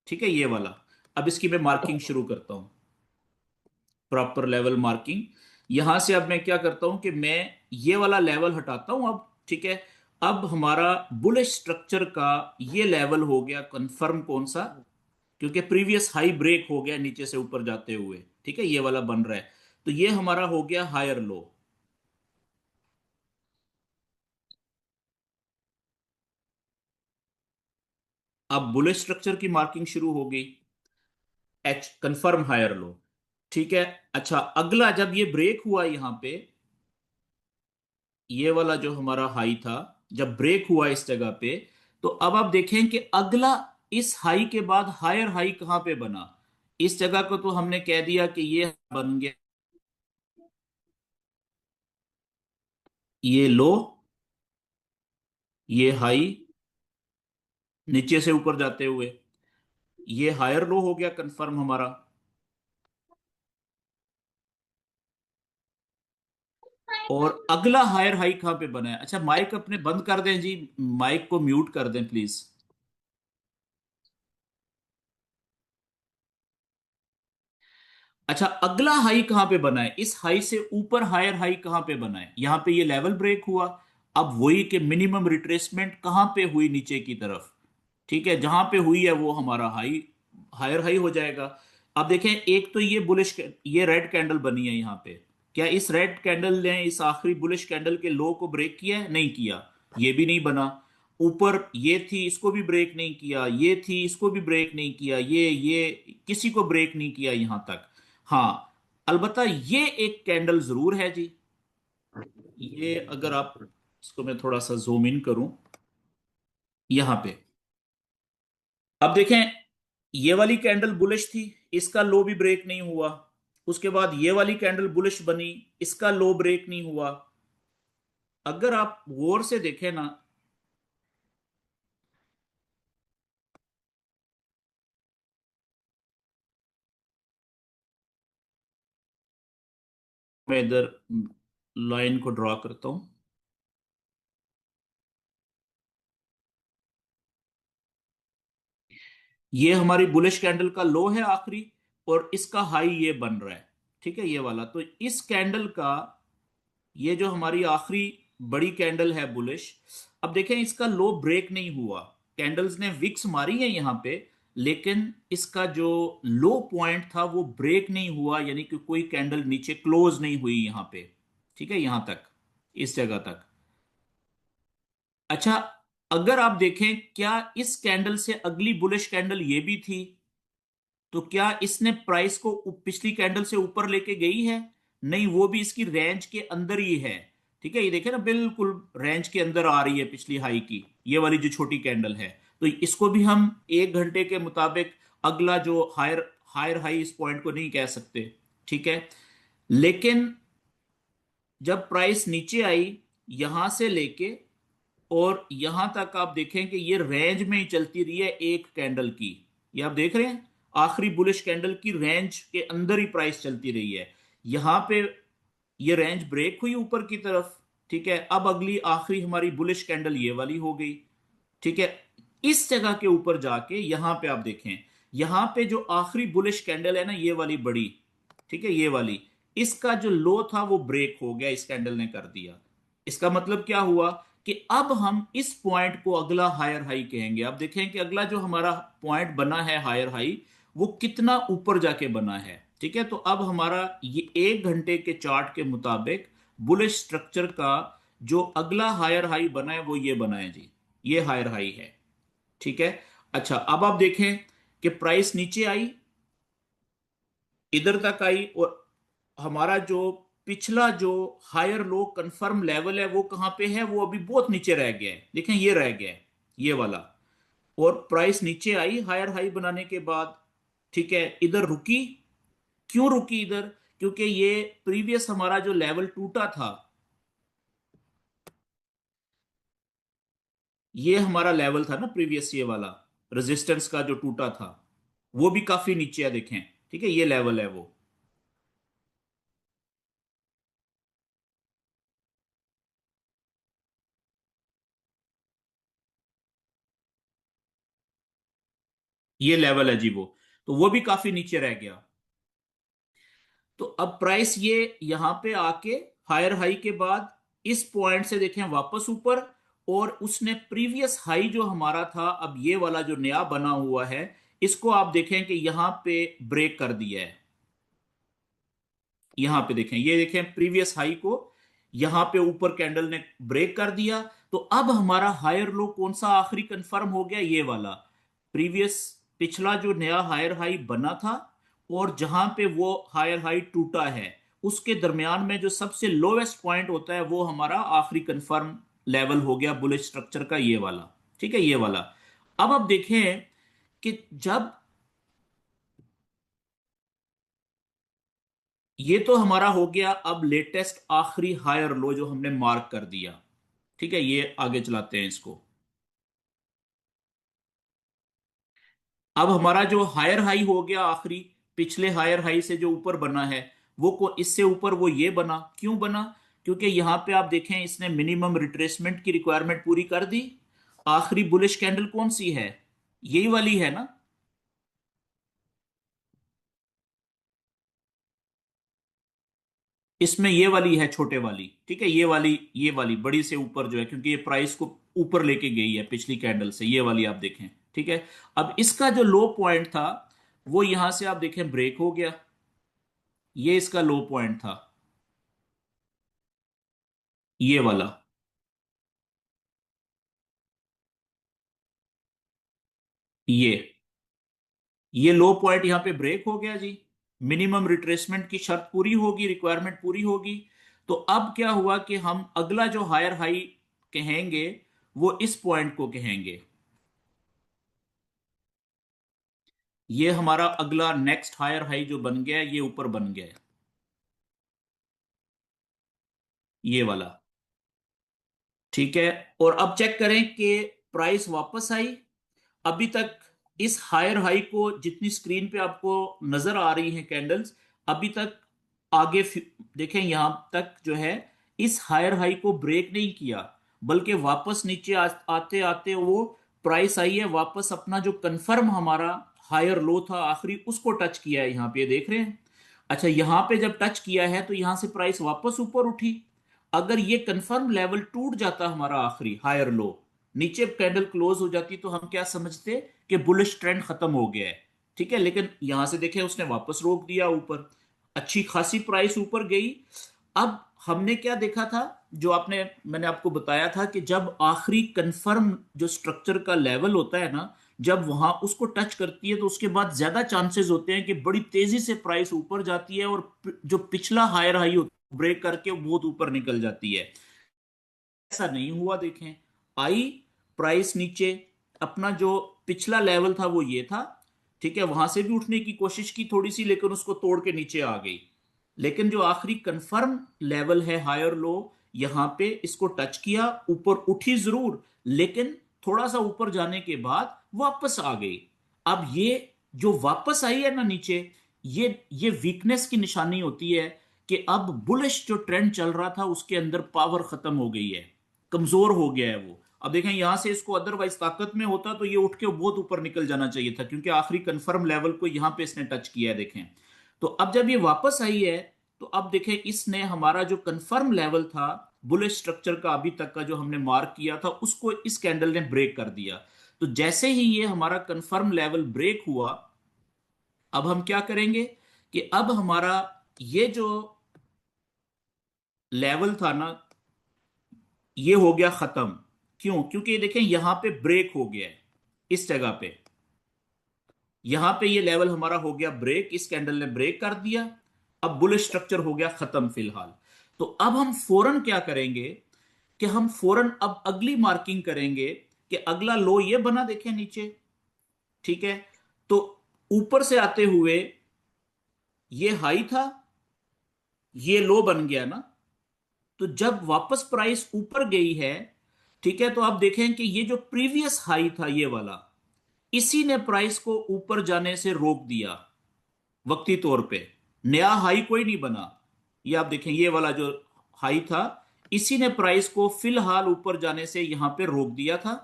Speaker 1: ठीक है, ये वाला। अब इसकी मैं मार्किंग शुरू करता हूं, प्रॉपर लेवल मार्किंग। यहां से अब मैं क्या करता हूं कि मैं ये वाला लेवल हटाता हूं अब। ठीक है, अब हमारा बुलिश स्ट्रक्चर का ये लेवल हो गया कंफर्म, कौन सा, क्योंकि प्रीवियस हाई ब्रेक हो गया नीचे से ऊपर जाते हुए। ठीक है, ये वाला बन रहा है, तो ये हमारा हो गया हायर लो। अब बुलिश स्ट्रक्चर की मार्किंग शुरू हो गई, एच कंफर्म हायर लो। ठीक है, अच्छा अगला जब ये ब्रेक हुआ यहां पे, ये वाला जो हमारा हाई था, जब ब्रेक हुआ इस जगह पे, तो अब आप देखें कि अगला इस हाई के बाद हायर हाई कहां पे बना। इस जगह को तो हमने कह दिया कि ये बन गया, ये लो, ये हाई नीचे से ऊपर जाते हुए, ये हायर लो हो गया कंफर्म हमारा। और अगला हायर हाई कहां पे बना है। अच्छा माइक अपने बंद कर दें जी, माइक को म्यूट कर दें प्लीज। अच्छा अगला हाई कहां पे बना है, इस हाई से ऊपर हायर हाई कहां पे बना है, यहां पे ये लेवल ब्रेक हुआ। अब वही कि मिनिमम रिट्रेसमेंट कहां पे हुई नीचे की तरफ। ठीक है, जहां पे हुई है वो हमारा हाई, हायर हाई हो जाएगा। अब देखें, एक तो ये बुलिश, ये रेड कैंडल बनी है यहां पे, क्या इस रेड कैंडल ने इस आखिरी बुलिश कैंडल के लो को ब्रेक किया है? नहीं किया, ये भी नहीं बना। ऊपर ये थी, इसको भी ब्रेक नहीं किया, ये थी, इसको भी ब्रेक नहीं किया, ये किसी को ब्रेक नहीं किया यहां तक। हाँ, अलबत्ता ये एक कैंडल जरूर है जी। ये अगर आप इसको मैं थोड़ा सा जूम इन करूं यहां पे, अब देखें, ये वाली कैंडल बुलिश थी, इसका लो भी ब्रेक नहीं हुआ। उसके बाद ये वाली कैंडल बुलिश बनी, इसका लो ब्रेक नहीं हुआ। अगर आप गौर से देखें ना, मैं इधर लाइन को ड्रॉ करता हूं। ये हमारी बुलिश कैंडल का लो है आखिरी, और इसका हाई ये बन रहा है। ठीक है, ये वाला, तो इस कैंडल का, ये जो हमारी आखिरी बड़ी कैंडल है बुलिश, अब देखें इसका लो ब्रेक नहीं हुआ। कैंडल्स ने विक्स मारी है यहां पे, लेकिन इसका जो लो पॉइंट था वो ब्रेक नहीं हुआ, यानी कि कोई कैंडल नीचे क्लोज नहीं हुई यहां पे। ठीक है, यहां तक, इस जगह तक। अच्छा, अगर आप देखें, क्या इस कैंडल से अगली बुलिश कैंडल ये भी थी, तो क्या इसने प्राइस को पिछली कैंडल से ऊपर लेके गई है? नहीं, वो भी इसकी रेंज के अंदर ही है। ठीक है, ये देखे ना, बिल्कुल रेंज के अंदर आ रही है पिछली हाई की, ये वाली जो छोटी कैंडल है। तो इसको भी हम एक घंटे के मुताबिक अगला जो हायर हायर हाई इस पॉइंट को नहीं कह सकते। ठीक है, लेकिन जब प्राइस नीचे आई यहां से लेके और यहां तक, आप देखें कि ये रेंज में ही चलती रही है एक कैंडल की। ये आप देख रहे हैं, आखिरी बुलिश कैंडल की रेंज के अंदर ही प्राइस चलती रही है। यहां पे ये रेंज ब्रेक हुई ऊपर की तरफ। ठीक है, अब अगली आखिरी हमारी बुलिश कैंडल ये वाली हो गई। ठीक है, इस जगह के ऊपर जाके यहां पे आप देखें, यहां पे जो आखिरी बुलिश कैंडल है ना, ये वाली बड़ी, ठीक है, ये वाली, इसका जो लो था वो ब्रेक हो गया, इस कैंडल ने कर दिया। इसका मतलब क्या हुआ कि अब हम इस पॉइंट को अगला हायर हाई कहेंगे। अब देखें कि अगला जो हमारा पॉइंट बना है हायर हाई, वो कितना ऊपर जाके बना है। ठीक है, तो अब हमारा ये 1 घंटे के चार्ट के मुताबिक बुलिश स्ट्रक्चर का जो अगला हायर हाई बना है वो ये बना है जी, ये हायर हाई है। ठीक है। अच्छा, अब आप देखें कि प्राइस नीचे आई, इधर तक आई, और हमारा जो पिछला जो हायर लो कंफर्म लेवल है वो कहां पे है, वो अभी बहुत नीचे रह गया है। देखें ये रह गया है, ये वाला। और प्राइस नीचे आई हायर हाई बनाने के बाद। ठीक है, इधर रुकी। क्यों रुकी इधर? क्योंकि ये प्रीवियस हमारा जो लेवल टूटा था, ये हमारा लेवल था ना प्रीवियस, ये वाला रेजिस्टेंस का जो टूटा था, वो भी काफी नीचे है देखें। ठीक है, ये लेवल है वो, ये लेवल है जी वो। तो वो भी काफी नीचे रह गया। तो अब प्राइस ये यहां पे आके हायर हाई के बाद इस पॉइंट से देखें वापस ऊपर, और उसने प्रीवियस हाई जो हमारा था, अब ये वाला जो नया बना हुआ है, इसको आप देखें कि यहां पे ब्रेक कर दिया है। यहां पे देखें, ये देखें प्रीवियस हाई को यहां पे ऊपर कैंडल ने ब्रेक कर दिया। तो अब हमारा हायर लो कौन सा आखिरी कंफर्म हो गया, ये वाला प्रीवियस, पिछला जो नया हायर हाई बना था और जहां पे वो हायर हाई टूटा है, उसके दरमियान में जो सबसे लोवेस्ट पॉइंट होता है वो हमारा आखिरी कंफर्म लेवल हो गया बुलिश स्ट्रक्चर का, ये वाला। ठीक है, ये वाला। अब आप देखें कि जब ये तो हमारा हो गया अब लेटेस्ट आखिरी हायर लो जो हमने मार्क कर दिया। ठीक है, ये आगे चलाते हैं इसको। अब हमारा जो हायर हाई हो गया आखिरी, पिछले हायर हाई से जो ऊपर बना है, वो को इससे ऊपर वो ये बना। क्यों बना? क्योंकि यहां पे आप देखें इसने मिनिमम रिट्रेसमेंट की रिक्वायरमेंट पूरी कर दी। आखिरी बुलिश कैंडल कौन सी है? यही वाली है ना। इसमें ये वाली है छोटे वाली। ठीक है, ये वाली बड़ी से ऊपर जो है, क्योंकि ये प्राइस को ऊपर लेके गई है पिछली कैंडल से, ये वाली आप देखें। ठीक है, अब इसका जो लो पॉइंट था वो यहां से आप देखें ब्रेक हो गया। ये इसका लो पॉइंट था, ये वाला। ये ये लो पॉइंट यहां पे ब्रेक हो गया जी। मिनिमम रिट्रेसमेंट की शर्त पूरी होगी, रिक्वायरमेंट पूरी होगी। तो अब क्या हुआ कि हम अगला जो हायर हाई कहेंगे वो इस पॉइंट को कहेंगे। ये हमारा अगला नेक्स्ट हायर हाई जो बन गया है, ये ऊपर बन गया है, ये वाला। ठीक है, और अब चेक करें कि प्राइस वापस आई। अभी तक इस हायर हाई को जितनी स्क्रीन पे आपको नजर आ रही हैं कैंडल्स, अभी तक आगे देखें यहां तक जो है इस हायर हाई को ब्रेक नहीं किया, बल्कि वापस नीचे आते आते वो प्राइस आई है वापस अपना जो कंफर्म हमारा हायर लो था आखिरी, उसको टच किया है। यहां पे देख रहे हैं। अच्छा, यहां पे जब टच किया है तो यहां से प्राइस वापस ऊपर उठी। अगर ये कंफर्म लेवल टूट जाता हमारा आखिरी हायर लो, नीचे कैंडल क्लोज हो जाती, तो हम क्या समझते कि बुलिश ट्रेंड खत्म हो गया है। ठीक है, लेकिन यहां से देखें उसने वापस रोक दिया ऊपर, अच्छी खासी प्राइस ऊपर गई। अब हमने क्या देखा था, जो आपने मैंने आपको बताया था कि जब आखिरी कंफर्म जो स्ट्रक्चर का लेवल होता है ना, जब वहां उसको टच करती है तो उसके बाद ज्यादा चांसेस होते हैं कि बड़ी तेजी से प्राइस ऊपर जाती है, और जो पिछला हायर हाई ब्रेक करके वो बहुत ऊपर निकल जाती है। ऐसा नहीं हुआ देखें। आई प्राइस नीचे, अपना जो पिछला लेवल था वो ये था। ठीक है, वहां से भी उठने की कोशिश की थोड़ी सी, लेकिन उसको तोड़ के नीचे आ गई। लेकिन जो आखिरी कंफर्म लेवल है हायर लो, यहां पे इसको टच किया, ऊपर उठी जरूर, लेकिन थोड़ा सा ऊपर जाने के बाद वापस आ गई। अब ये जो वापस आई है ना नीचे, ये वीकनेस की निशानी होती है कि अब बुलिश जो ट्रेंड चल रहा था उसके अंदर पावर खत्म हो गई है, कमजोर हो गया है वो। अब देखें यहां से इसको अदरवाइज ताकत में होता तो ये उठ के बहुत ऊपर निकल जाना चाहिए था, क्योंकि आखिरी कंफर्म लेवल को यहां पे इसने टच किया है देखें। तो अब जब ये वापस आई है, तो अब देखें इसने हमारा जो कंफर्म लेवल था बुलिश स्ट्रक्चर का अभी तक का जो हमने मार्क किया था उसको इस कैंडल ने ब्रेक कर दिया। तो जैसे ही ये हमारा कंफर्म लेवल ब्रेक हुआ, अब हम क्या करेंगे कि अब हमारा ये जो लेवल था ना, ये हो गया खत्म। क्यों? क्योंकि ये देखें यहां पे ब्रेक हो गया है, इस जगह पे, यहां पे ये लेवल हमारा हो गया ब्रेक, इस कैंडल ने ब्रेक कर दिया। अब बुलिश स्ट्रक्चर हो गया खत्म फिलहाल। तो अब हम फौरन क्या करेंगे कि हम फौरन अब अगली मार्किंग करेंगे कि अगला लो ये बना, देखें नीचे, ठीक है? तो ऊपर से आते हुए ये हाई था, ये लो बन गया ना। तो जब वापस प्राइस ऊपर गई है, ठीक है, तो आप देखें कि ये जो प्रीवियस हाई था ये वाला, इसी ने प्राइस को ऊपर जाने से रोक दिया वक्ती तौर पे। नया हाई कोई नहीं बना। ये आप देखें, ये वाला जो हाई था, इसी ने प्राइस को फिलहाल ऊपर जाने से यहां पे रोक दिया था।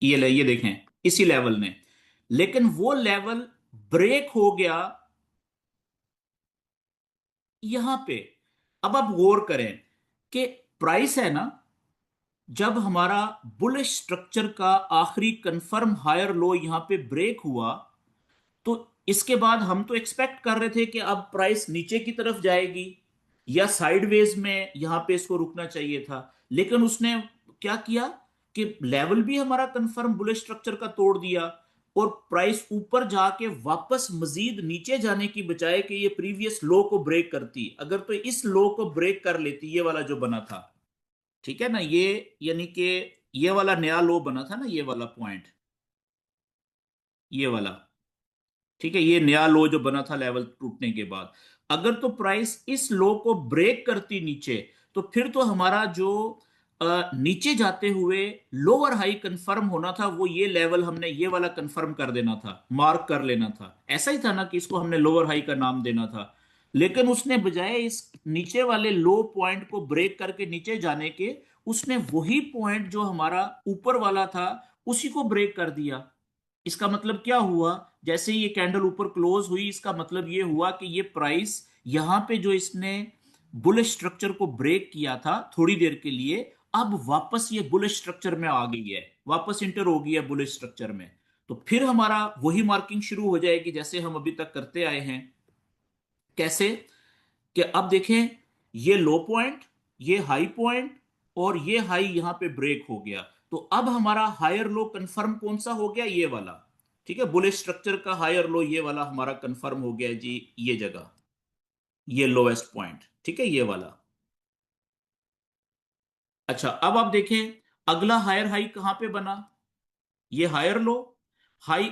Speaker 1: ये देखें, इसी लेवल ने। लेकिन वो लेवल ब्रेक हो गया यहां पे। अब आप गौर करें कि प्राइस है ना, जब हमारा बुलिश स्ट्रक्चर का आखिरी कंफर्म हायर लो यहां पे ब्रेक हुआ, तो इसके बाद हम तो एक्सपेक्ट कर रहे थे कि अब प्राइस नीचे की तरफ जाएगी या साइडवेज में यहां पे इसको रुकना चाहिए था। लेकिन उसने क्या किया कि लेवल भी हमारा कंफर्म बुलिश स्ट्रक्चर का तोड़ दिया, और प्राइस ऊपर जाके वापस मजीद नीचे जाने की बजाय कि ये प्रीवियस लो को ब्रेक करती, अगर तो इस लो को ब्रेक कर लेती, ये वाला जो बना था, ठीक है ना, ये यानी कि ये वाला नया लो बना था ना, ये वाला पॉइंट, ये वाला, ठीक है, ये नया लो जो बना था लेवल टूटने के बाद, अगर तो प्राइस इस लो को ब्रेक करती नीचे, तो फिर तो हमारा जो नीचे जाते हुए लोअर हाई कंफर्म होना था, वो ये लेवल हमने ये वाला कंफर्म कर देना था, मार्क कर लेना था। ऐसा ही था ना कि इसको हमने लोअर हाई का नाम देना था। लेकिन उसने बजाय इस नीचे वाले लो पॉइंट को ब्रेक करके नीचे जाने के, उसने वही पॉइंट जो हमारा ऊपर वाला था उसी को ब्रेक कर दिया। इसका मतलब क्या हुआ? जैसे ही ये कैंडल ऊपर क्लोज हुई, इसका मतलब ये हुआ कि ये प्राइस यहां पे जो इसने बुलिश स्ट्रक्चर को ब्रेक किया था थोड़ी देर के लिए, अब वापस ये बुलिश स्ट्रक्चर में आ गई है, वापस इंटर हो गई है बुलिश स्ट्रक्चर में। तो फिर हमारा वही मार्किंग शुरू हो जाएगी जैसे हम अभी तक करते आए हैं। कैसे? कि अब देखें, ये लो पॉइंट, ये हाई पॉइंट, और ये हाई यहां पे ब्रेक हो गया। तो अब हमारा हायर लो कंफर्म कौन सा हो गया? ये वाला, ठीक है, बुलिश स्ट्रक्चर का हायर लो ये वाला हमारा कंफर्म हो गया जी, ये जगह, ये लोएस्ट पॉइंट, ठीक है, ये वाला। अच्छा, अब आप देखें अगला हायर हाई कहां पे बना? ये हायर लो, हाई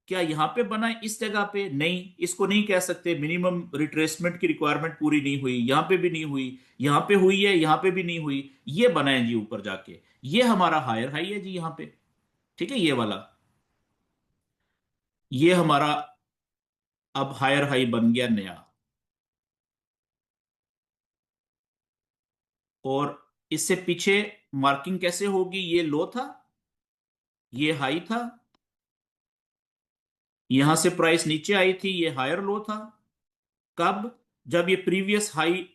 Speaker 1: क्या यहां पे बना है इस जगह पे? नहीं, इसको नहीं कह सकते, मिनिमम रिट्रेसमेंट की रिक्वायरमेंट पूरी नहीं हुई, यहां पे भी नहीं हुई, यहां पे हुई है, यहां पे भी नहीं हुई। ये बना है जी ऊपर जाके, ये हमारा हायर हाई है जी यहां पे, ठीक है, ये वाला, ये हमारा अब हायर हाई बन गया नया। और इससे पीछे मार्किंग कैसे होगी? ये लो था, ये हाई था, यहां से प्राइस नीचे आई थी, ये हायर लो था। कब? जब ये प्रीवियस हाई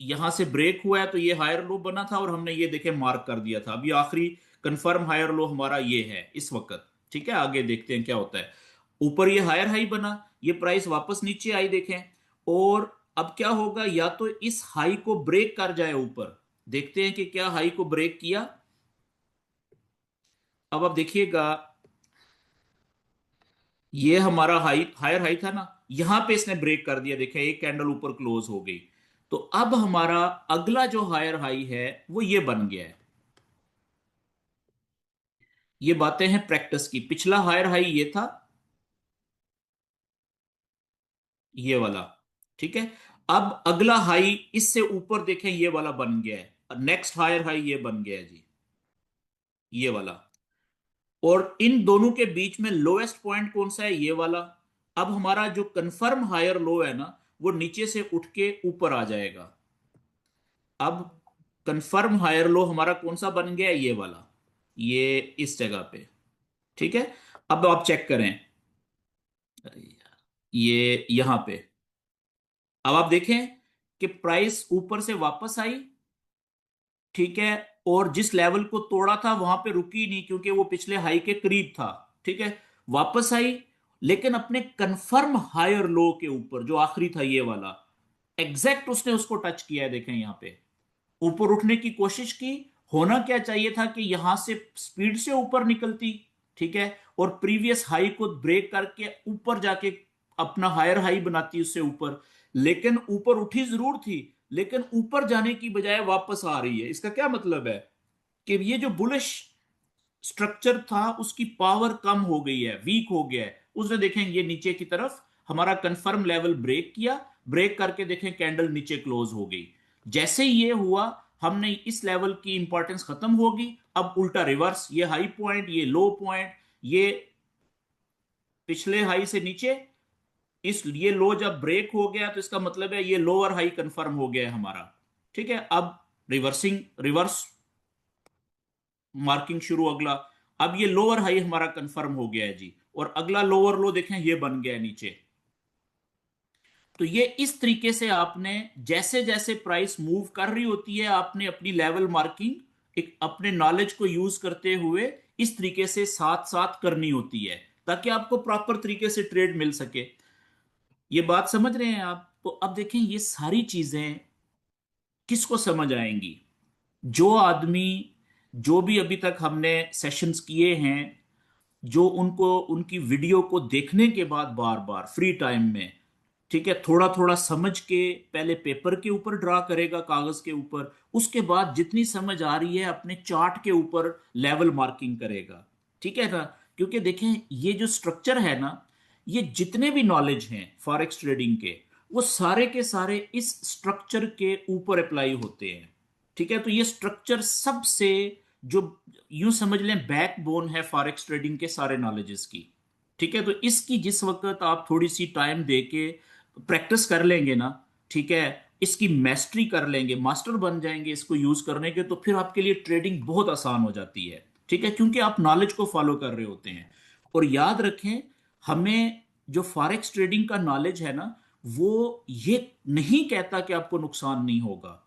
Speaker 1: यहां से ब्रेक हुआ है तो ये हायर लो बना था, और हमने ये देखे मार्क कर दिया था। अभी आखिरी कंफर्म हायर लो हमारा ये है इस वक्त, ठीक है, आगे देखते हैं क्या होता है। ऊपर ये हायर हाई बना, ये प्राइस वापस नीचे आई, देखें। और अब क्या होगा? या तो इस हाई को ब्रेक कर जाए ऊपर, देखते हैं कि क्या हाई को ब्रेक किया। अब आप देखिएगा, ये हमारा हाई हायर हाई था ना, यहां पे इसने ब्रेक कर दिया, देखें एक कैंडल ऊपर क्लोज हो गई। तो अब हमारा अगला जो हायर हाई है वो ये बन गया है। ये बातें हैं प्रैक्टिस की। पिछला हायर हाई ये था, ये वाला, ठीक है। अब अगला हाई इससे ऊपर देखें, ये वाला बन गया है, नेक्स्ट हायर हाई ये बन गया है जी, ये वाला। और इन दोनों के बीच में लोएस्ट पॉइंट कौन सा है? ये वाला। अब हमारा जो कंफर्म हायर लो है ना, वो नीचे से उठ के ऊपर आ जाएगा। अब कंफर्म हायर लो हमारा कौन सा बन गया है? ये वाला, ये इस जगह पे, ठीक है। अब आप चेक करें, अरे यार, ये यहां पे, अब आप देखें कि प्राइस ऊपर से वापस आई, ठीक है, और जिस लेवल को तोड़ा था वहां पे रुकी नहीं क्योंकि वो पिछले हाई के करीब था, ठीक है, वापस आई, लेकिन अपने कंफर्म हायर लो के ऊपर जो आखिरी था ये वाला, एग्जैक्ट उसने उसको टच किया है, देखें यहां पे ऊपर उठने की कोशिश की। होना क्या चाहिए था कि यहां से स्पीड से ऊपर निकलती, ठीक है, और प्रीवियस हाई को ब्रेक करके ऊपर जाके अपना हायर हाई बनाती उससे ऊपर, लेकिन ऊपर उठी जरूर थी, लेकिन ऊपर जाने की बजाय वापस आ रही है। इसका क्या मतलब है कि ये जो बुलिश स्ट्रक्चर था उसकी पावर कम हो गई है, वीक हो गया है। उसने देखें ये नीचे की तरफ हमारा कंफर्म लेवल ब्रेक किया, ब्रेक करके देखें कैंडल नीचे क्लोज हो गई। जैसे ये हुआ हमने इस लेवल की इंपॉर्टेंस खत्म होगी, अब उल्टा रिवर्स, ये हाई पॉइंट, ये लो पॉइंट, ये पिछले हाई से नीचे, इस ये लो जब ब्रेक हो गया तो इसका मतलब है ये लोअर हाई कंफर्म हो गया है हमारा, ठीक है। अब रिवर्सिंग, रिवर्स मार्किंग शुरू अगला, अब ये लोअर हाई हमारा कंफर्म हो गया है जी, और अगला लोअर लो देखें ये बन गया है नीचे। तो ये इस तरीके से आपने जैसे जैसे प्राइस मूव कर रही होती है आपने अपनी लेवल मार्किंग एक अपने नॉलेज को यूज करते हुए इस तरीके से साथ साथ करनी होती है, ताकि आपको प्रॉपर तरीके से ट्रेड मिल सके। ये बात समझ रहे हैं आप? तो अब देखें ये सारी चीजें किसको समझ आएंगी? जो आदमी, जो भी अभी तक हमने सेशंस किए हैं, जो उनको उनकी वीडियो को देखने के बाद बार बार फ्री टाइम में, ठीक है, थोड़ा थोड़ा समझ के पहले पेपर के ऊपर ड्रा करेगा कागज के ऊपर, उसके बाद जितनी समझ आ रही है अपने चार्ट के ऊपर लेवल मार्किंग करेगा, ठीक है ना। क्योंकि देखें ये जो स्ट्रक्चर है ना, ये जितने भी नॉलेज हैं फॉरेक्स ट्रेडिंग के, वो सारे के सारे इस स्ट्रक्चर के ऊपर अप्लाई होते हैं, ठीक है। तो ये स्ट्रक्चर सबसे, जो यूं समझ लें बैकबोन है फॉरेक्स ट्रेडिंग के सारे नॉलेजेस की, ठीक है। तो इसकी जिस वक्त आप थोड़ी सी टाइम देके प्रैक्टिस कर लेंगे ना, ठीक है, इसकी मैस्ट्री कर लेंगे, मास्टर बन जाएंगे इसको यूज करने के, तो फिर आपके लिए ट्रेडिंग बहुत आसान हो जाती है, ठीक है, क्योंकि आप नॉलेज को फॉलो कर रहे होते हैं। और याद रखें, हमें जो फॉरेक्स ट्रेडिंग का नॉलेज है ना, वो ये नहीं कहता कि आपको नुकसान नहीं होगा,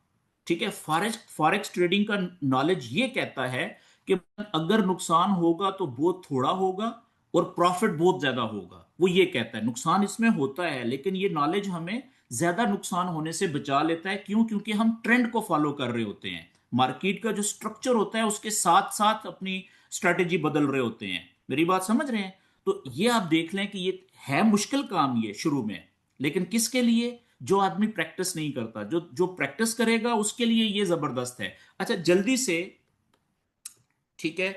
Speaker 1: ठीक है। फॉरेक्स फॉरेक्स ट्रेडिंग का नॉलेज ये कहता है कि अगर नुकसान होगा तो बहुत थोड़ा होगा और प्रॉफिट बहुत ज्यादा होगा, वो ये कहता है। नुकसान इसमें होता है लेकिन ये नॉलेज हमें ज्यादा नुकसान होने से बचा लेता है। क्यों? क्योंकि हम ट्रेंड को फॉलो कर रहे होते हैं, मार्केट का जो स्ट्रक्चर होता है उसके साथ साथ अपनी स्ट्रेटेजी बदल रहे होते हैं। मेरी बात समझ रहे हैं? तो ये आप देख लें कि ये है मुश्किल काम ये शुरू में, लेकिन किसके लिए? जो आदमी प्रैक्टिस नहीं करता, जो जो प्रैक्टिस करेगा उसके लिए ये जबरदस्त है। अच्छा जल्दी से, ठीक है।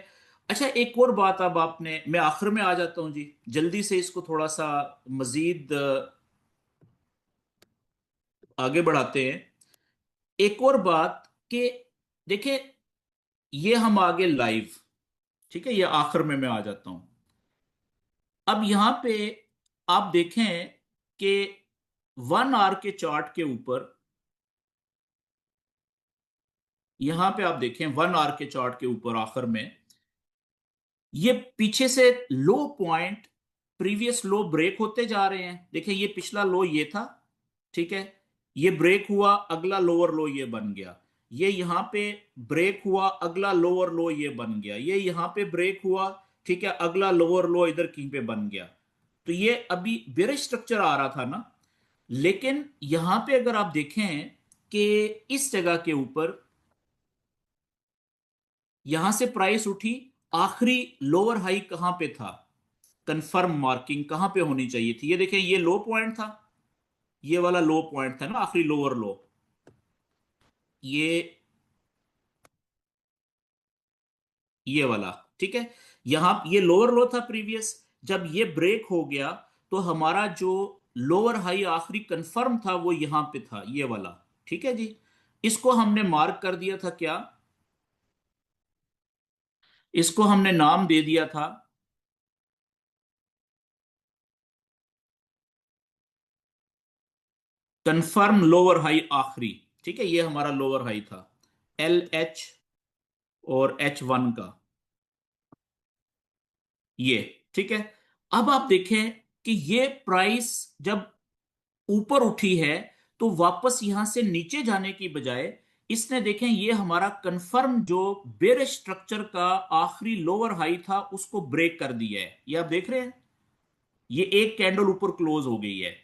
Speaker 1: अच्छा एक और बात, अब आपने, मैं आखिर में आ जाता हूं जी, जल्दी से इसको थोड़ा सा मजीद आगे बढ़ाते हैं। एक और बात कि देखिए, ये हम आगे लाइव, ठीक है, ये आखिर में मैं आ जाता हूं। अब यहां पे आप देखें कि 1 आवर के चार्ट के ऊपर, यहां पे आप देखें 1 आवर के चार्ट के ऊपर आखिर में ये पीछे से लो पॉइंट, प्रीवियस लो ब्रेक होते जा रहे हैं। देखिए ये पिछला लो ये था, ठीक है, ये ब्रेक हुआ, अगला लोअर लो ये बन गया, ये यहां पे ब्रेक हुआ, अगला लोअर लो ये बन गया, ये यहां पे ब्रेक हुआ, ठीक है, अगला लोअर लो इधर कहीं पे बन गया। तो ये अभी बेरिश स्ट्रक्चर आ रहा था ना, लेकिन यहां पे अगर आप देखें कि इस जगह के ऊपर यहां से प्राइस उठी, आखिरी लोअर हाई कहां पे था, कंफर्म मार्किंग कहां पे होनी चाहिए थी? ये देखें ये लो पॉइंट था, ये वाला लो पॉइंट था ना, आखिरी लोअर लो, ये वाला, ठीक है। यहां ये लोअर लो था प्रीवियस, जब ये ब्रेक हो गया तो हमारा जो लोअर हाई आखिरी कंफर्म था वो यहां पे था, ये वाला, ठीक है जी। इसको हमने मार्क कर दिया था क्या? इसको हमने नाम दे दिया था कंफर्म लोअर हाई आखिरी, ठीक है, ये हमारा लोअर हाई था, LH और H1 का, ये, ठीक है। अब आप देखें कि ये प्राइस जब ऊपर उठी है तो वापस यहां से नीचे जाने की बजाय इसने, देखें, ये हमारा कंफर्म जो बेरिश स्ट्रक्चर का आखिरी लोअर हाई था उसको ब्रेक कर दिया है। ये आप देख रहे हैं, ये एक कैंडल ऊपर क्लोज हो गई है।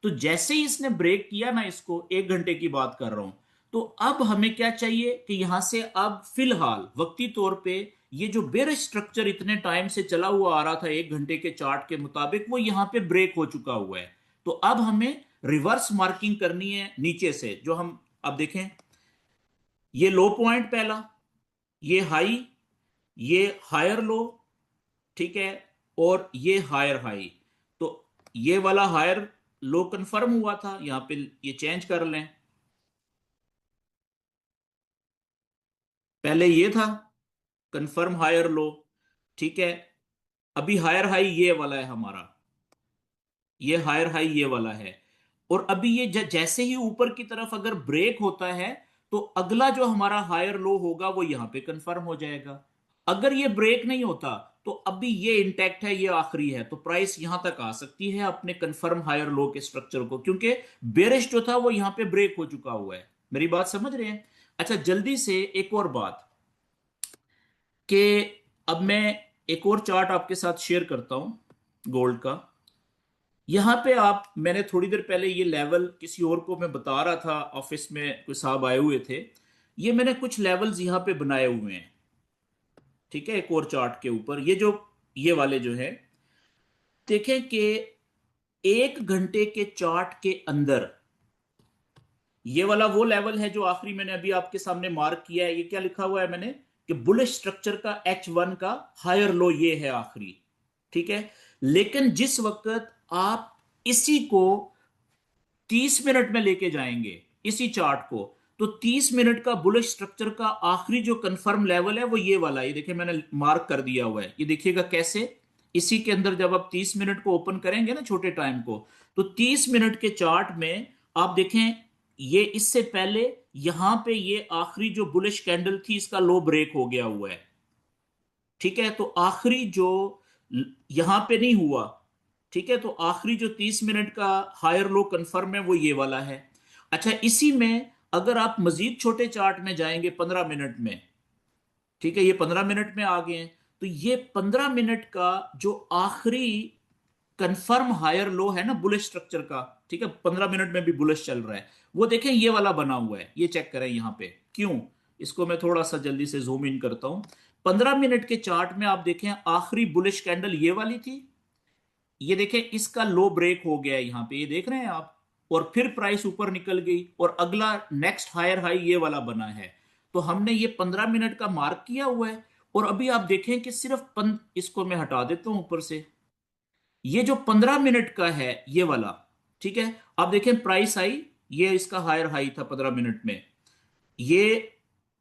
Speaker 1: तो जैसे ही इसने ब्रेक किया ना, इसको 1 घंटे की बात कर रहा हूं, तो अब हमें क्या चाहिए कि यहां से अब फिलहाल वक्ती तौर पे ये जो बेरिश स्ट्रक्चर इतने टाइम से चला हुआ आ रहा था 1 घंटे के चार्ट के मुताबिक, वो यहां पे ब्रेक हो चुका हुआ है। तो अब हमें रिवर्स मार्किंग करनी है नीचे से, जो हम अब देखें, ये लो पॉइंट पहला, ये हाई, ये हायर लो, ठीक है, और ये हायर हाई। तो ये वाला हायर लो कंफर्म हुआ था, यहां पे ये चेंज कर लें, पहले ये था कंफर्म हायर लो, ठीक है। अभी हायर हाई ये वाला है हमारा, ये हायर हाई ये वाला है। और अभी ये जैसे ही ऊपर की तरफ अगर ब्रेक होता है, तो अगला जो हमारा हायर लो होगा वो यहां पे कंफर्म हो जाएगा। अगर ये ब्रेक नहीं होता तो अभी ये इंटैक्ट है, ये आखिरी है, तो प्राइस यहां तक आ सकती है अपने कंफर्म हायर लो के स्ट्रक्चर को, क्योंकि बेरिश जो था वो यहां पे ब्रेक हो चुका हुआ है। मेरी बात समझ रहे हैं? अच्छा, जल्दी से एक और बात, कि अब मैं एक और चार्ट आपके साथ शेयर करता हूं गोल्ड का। यहां पे आप, मैंने थोड़ी देर पहले ये लेवल किसी और को मैं बता रहा था, ऑफिस में कोई साहब आए हुए थे, ये मैंने कुछ लेवल्स यहां पे बनाए हुए हैं, ठीक है, एक और चार्ट के ऊपर, ये जो ये वाले जो है, देखें कि 1 घंटे के चार्ट के अंदर ये वाला वो लेवल है जो आखिरी मैंने अभी आपके सामने मार्क किया है। ये क्या लिखा हुआ है मैंने, कि बुलिश स्ट्रक्चर का H1 का हायर लो ये है आखिरी, ठीक है। लेकिन जिस वक्त आप इसी को 30 मिनट में लेके जाएंगे, इसी चार्ट को, तो 30 मिनट का बुलिश स्ट्रक्चर का आखिरी जो कंफर्म लेवल है वो ये वाला, ये देखिए मैंने मार्क कर दिया हुआ है, ये देखिएगा कैसे। इसी के अंदर जब आप 30 मिनट को ओपन करेंगे ना, छोटे टाइम को, तो 30 मिनट के चार्ट में आप देखें, ये इससे पहले यहां पे ये आखिरी जो बुलिश कैंडल थी इसका लो ब्रेक हो गया हुआ है, ठीक है। तो आखिरी जो यहां पे नहीं हुआ, ठीक है, तो आखिरी जो 30 मिनट का हायर लो कंफर्म है वो ये वाला है। अच्छा, इसी में अगर आप मजीद छोटे चार्ट में जाएंगे 15 मिनट में, ठीक है, ये 15 मिनट में आ गए हैं, तो ये 15 मिनट का जो आखिरी कंफर्म हायर लो है ना बुलिश स्ट्रक्चर का, ठीक है, 15 मिनट में भी बुलिश चल रहा है, वो देखें ये वाला बना हुआ है, ये चेक करें यहां पे क्यों। इसको मैं थोड़ा सा जल्दी से जूम इन करता हूं। 15 मिनट के चार्ट में आप देखें आखिरी बुलिश कैंडल ये वाली थी, ये देखें इसका लो ब्रेक हो गया है यहां पे, ये देख रहे हैं आप, और फिर प्राइस ऊपर निकल गई और अगला नेक्स्ट हायर हाई ये वाला बना है। तो हमने ये 15 मिनट का मार्क किया हुआ है। और अभी आप देखें कि सिर्फ इसको मैं हटा देता हूं ऊपर से, ये जो 15 मिनट का है ये वाला, ठीक है, आप देखें प्राइस आई, ये इसका हायर हाई था 15 मिनट में, ये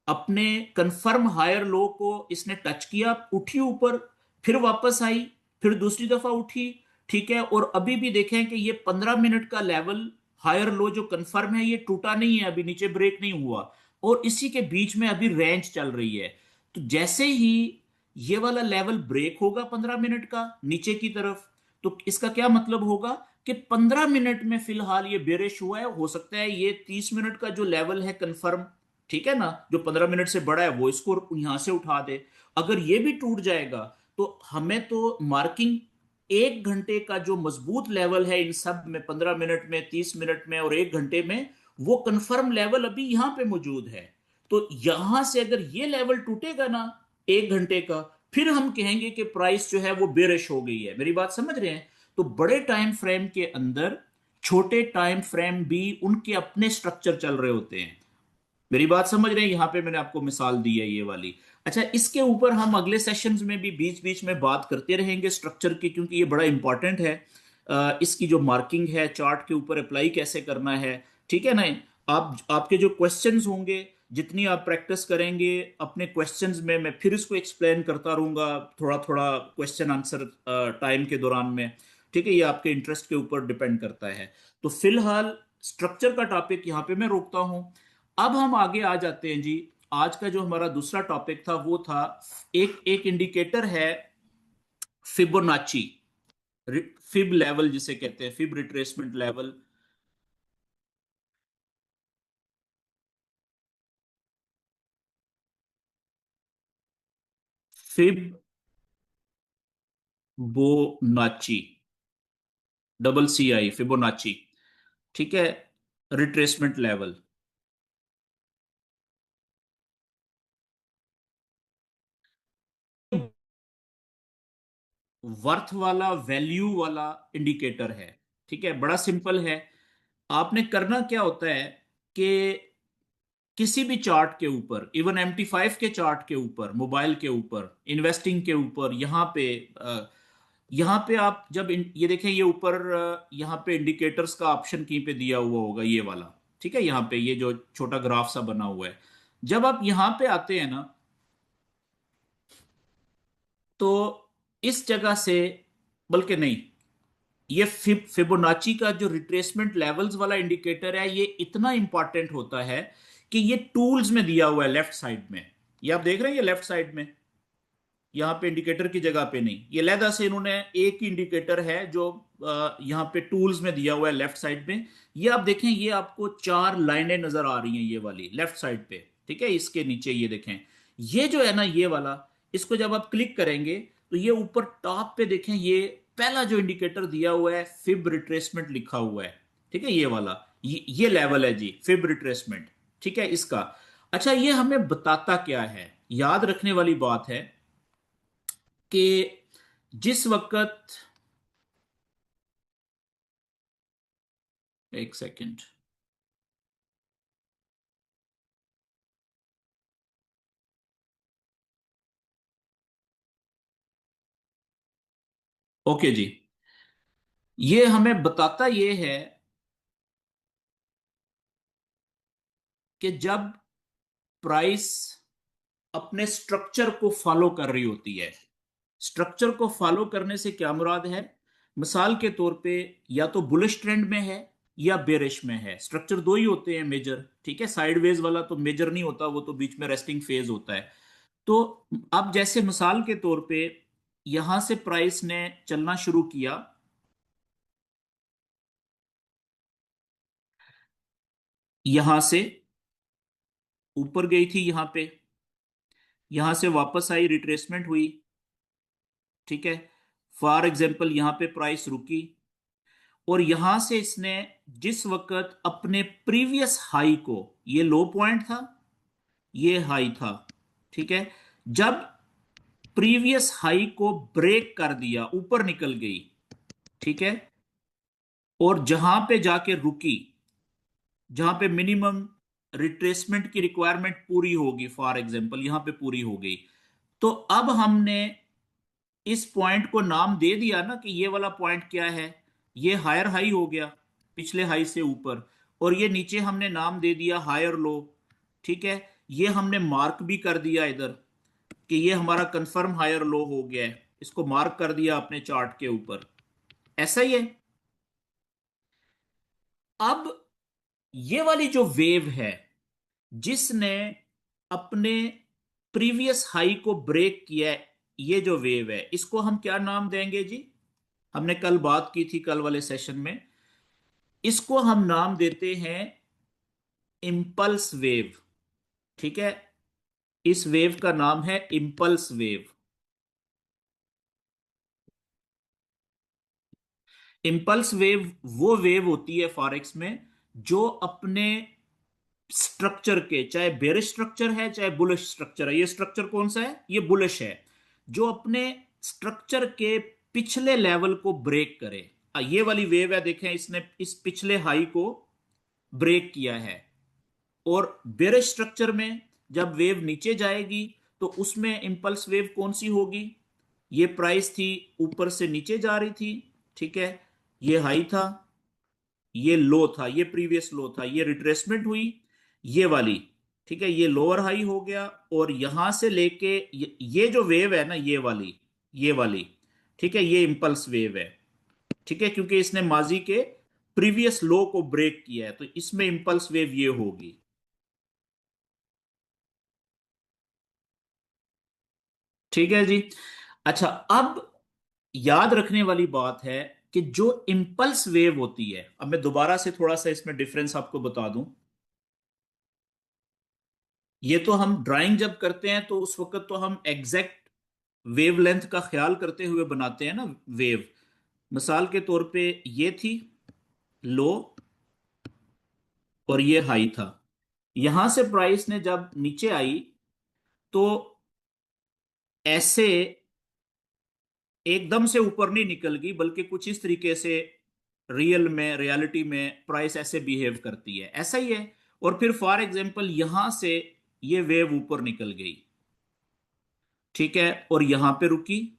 Speaker 1: अपने कंफर्म हायर लो को इसने टच किया, उठी ऊपर, फिर वापस आई, फिर दूसरी दफा उठी, ठीक है। और अभी भी देखें कि ये 15 मिनट का लेवल हायर लो जो कंफर्म है ये टूटा नहीं है, अभी नीचे ब्रेक नहीं हुआ, और इसी के बीच में अभी रेंज चल रही है। तो जैसे ही ये वाला लेवल ब्रेक होगा 15 मिनट का नीचे की तरफ, तो इसका क्या मतलब होगा कि 15 मिनट में फिलहाल ये बेरिश हुआ है, हो सकता है ये 30 मिनट का जो लेवल है कंफर्म, ठीक है ना, जो 15 मिनट से बड़ा है वो इसको यहां से उठा दे। अगर ये भी टूट जाएगा तो हमें तो मार्किंग 1 घंटे का जो मजबूत लेवल है इन सब में, 15 मिनट में, 30 मिनट में और 1 घंटे में, वो कंफर्म लेवल अभी यहां पे मौजूद है। तो यहां से अगर ये लेवल टूटेगा ना 1 घंटे का, फिर हम कहेंगे कि प्राइस जो है वो बेरिश हो गई है। मेरी बात समझ रहे हैं? तो बड़े टाइम फ्रेम के अंदर छोटे टाइम फ्रेम भी उनके अपने स्ट्रक्चर चल रहे होते हैं। मेरी बात समझ रहे हैं? यहां पे मैंने आपको मिसाल दी है ये वाली। अच्छा, इसके ऊपर हम अगले सेशंस में भी बीच बीच में बात करते रहेंगे स्ट्रक्चर की, क्योंकि ये बड़ा इंपॉर्टेंट है। इसकी जो मार्किंग है चार्ट के ऊपर अप्लाई कैसे करना है, ठीक है ना। आपके जो क्वेश्चंस होंगे, जितनी आप प्रैक्टिस करेंगे अपने क्वेश्चंस में, मैं फिर इसको एक्सप्लेन करता रहूंगा थोड़ा थोड़ा क्वेश्चन आंसर टाइम के दौरान में, ठीक है। ये आपके इंटरेस्ट के ऊपर डिपेंड करता है। तो फिलहाल स्ट्रक्चर का टॉपिक यहाँ पे मैं रोकता हूँ। अब हम आगे आ जाते हैं जी। आज का जो हमारा दूसरा टॉपिक था वो था, एक एक इंडिकेटर है फिबोनाची, फिब लेवल जिसे कहते हैं, fib retracement level. Fibonacci, double C I, Fibonacci. ठीक है, रिट्रेसमेंट लेवल। वर्थ वाला, वैल्यू वाला इंडिकेटर है। ठीक है, बड़ा सिंपल है। आपने करना क्या होता है कि किसी भी चार्ट के ऊपर, इवन MT5 के चार्ट के ऊपर, मोबाइल के ऊपर, इन्वेस्टिंग के ऊपर, यहाँ पे आप जब ये देखें, ये ऊपर यहाँ पे इंडिकेटर्स का ऑप्शन कहीं पे दिया हुआ होगा, ये वाला। ठीक है, यहाँ पे ये जो छोटा ग्राफ सा बना हुआ है, जब आप यहाँ पे आते हैं ना, तो इस जगह से, बल्कि नहीं, ये फिबोनाची का जो रिट्रेसमेंट लेवल्स वाला इंडिकेटर है, ये इतना इंपॉर्टेंट होता है कि ये टूल्स में दिया हुआ है लेफ्ट साइड में। ये आप देख रहे हैं, ये लेफ्ट साइड में, यहाँ पे इंडिकेटर की जगह पे नहीं, ये लहदा से इन्होंने एक ही इंडिकेटर है जो यहाँ पे टूल्स में दिया हुआ है लेफ्ट साइड में। ये आप देखें, ये आपको चार लाइनें नजर आ रही हैं, ये वाली लेफ्ट साइड पे। ठीक है, इसके नीचे ये देखें, ये जो है ना, ये वाला, इसको जब आप क्लिक करेंगे तो ये ऊपर टॉप पे देखें, ये पहला जो इंडिकेटर दिया हुआ है, फिब रिट्रेसमेंट लिखा हुआ है। ठीक है, ये वाला, ये लेवल है जी, फिब रिट्रेसमेंट। ठीक है, इसका। अच्छा, ये हमें बताता क्या है? याद रखने वाली बात है कि जिस वक्त, एक सेकंड, ओके जी, ये हमें बताता ये है कि जब प्राइस अपने स्ट्रक्चर को फॉलो कर रही होती है। स्ट्रक्चर को फॉलो करने से क्या मुराद है? मिसाल के तौर पे, या तो बुलिश ट्रेंड में है या बेरिश में है। स्ट्रक्चर दो ही होते हैं मेजर। ठीक है, साइडवेज वाला तो मेजर नहीं होता, वो तो बीच में रेस्टिंग फेज होता है। तो अब जैसे मिसाल के तौर पे, यहां से प्राइस ने चलना शुरू किया, यहां से ऊपर गई थी, यहां पे, यहां से वापस आई, रिट्रेसमेंट हुई। ठीक है, फॉर एग्जांपल यहां पे प्राइस रुकी, और यहां से इसने जिस वक्त अपने प्रीवियस हाई को, ये लो पॉइंट था, ये हाई था। ठीक है, जब प्रीवियस हाई को ब्रेक कर दिया, ऊपर निकल गई। ठीक है, और जहां पे जाके रुकी, जहां पे मिनिमम रिट्रेसमेंट की रिक्वायरमेंट पूरी होगी, फॉर एग्जांपल यहां पे पूरी हो गई, तो अब हमने इस पॉइंट को नाम दे दिया ना कि ये वाला पॉइंट क्या है, ये हायर हाई हो गया, पिछले हाई से ऊपर। और ये नीचे हमने नाम दे दिया हायर लो। ठीक है, ये हमने मार्क भी कर दिया इधर कि ये हमारा कंफर्म हायर लो हो गया है, इसको मार्क कर दिया अपने चार्ट के ऊपर। ऐसा ही है। अब ये वाली जो वेव है, जिसने अपने प्रीवियस हाई को ब्रेक किया है, ये जो वेव है, इसको हम क्या नाम देंगे जी? हमने कल बात की थी, कल वाले सेशन में, इसको हम नाम देते हैं इंपल्स वेव। ठीक है, इस वेव का नाम है इंपल्स वेव। इंपल्स वेव वो वेव होती है फॉरेक्स में, जो अपने स्ट्रक्चर के, चाहे बेरिश स्ट्रक्चर है चाहे बुलिश स्ट्रक्चर है, ये स्ट्रक्चर कौन सा है? ये बुलिश है। जो अपने स्ट्रक्चर के पिछले लेवल को ब्रेक करे। ये वाली वेव है, देखें, इसने इस पिछले हाई को ब्रेक किया है। और बेरिश स्ट्रक्चर में जब वेव नीचे जाएगी, तो उसमें इंपल्स वेव कौन सी होगी? ये प्राइस थी, ऊपर से नीचे जा रही थी। ठीक है, ये हाई था, ये लो था, ये प्रीवियस लो था, ये रिट्रेसमेंट हुई, ये वाली। ठीक है, ये लोअर हाई हो गया, और यहां से लेके ये जो वेव है ना, ये वाली, ठीक है, ये इंपल्स वेव है। ठीक है, क्योंकि इसने माजी के प्रीवियस लो को ब्रेक किया है, तो इसमें इंपल्स वेव ये होगी। ठीक है जी। अच्छा, अब याद रखने वाली बात है कि जो इंपल्स वेव होती है, अब मैं दोबारा से थोड़ा सा इसमें डिफरेंस आपको बता दूं। ये तो हम ड्राइंग जब करते हैं तो उस वक्त तो हम एग्जैक्ट वेवलेंथ का ख्याल करते हुए बनाते हैं ना वेव। मिसाल के तौर पे ये थी लो और ये हाई था। यहां से प्राइस ने जब नीचे आई तो ऐसे एकदम से ऊपर नहीं निकल गई, बल्कि कुछ इस तरीके से रियलिटी में प्राइस ऐसे बिहेव करती है, ऐसा ही है। और फिर फॉर एग्जांपल यहां से ये वेव ऊपर निकल गई, ठीक है, और यहां पे रुकी,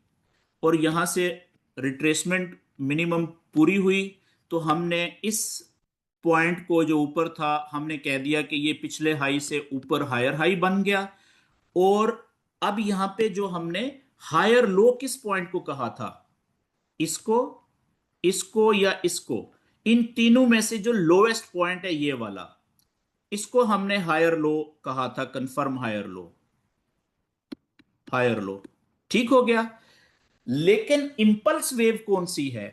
Speaker 1: और यहां से रिट्रेसमेंट मिनिमम पूरी हुई, तो हमने इस पॉइंट को जो ऊपर था हमने कह दिया कि ये पिछले हाई से ऊपर हायर हाई बन गया। और अब यहां पे जो हमने हायर लो किस पॉइंट को कहा था, इसको, इसको या इसको, इन तीनों में से जो लोएस्ट पॉइंट है ये वाला, इसको हमने हायर लो कहा था, confirm higher low, higher low. ठीक हो गया। लेकिन इंपल्स वेव कौन सी है?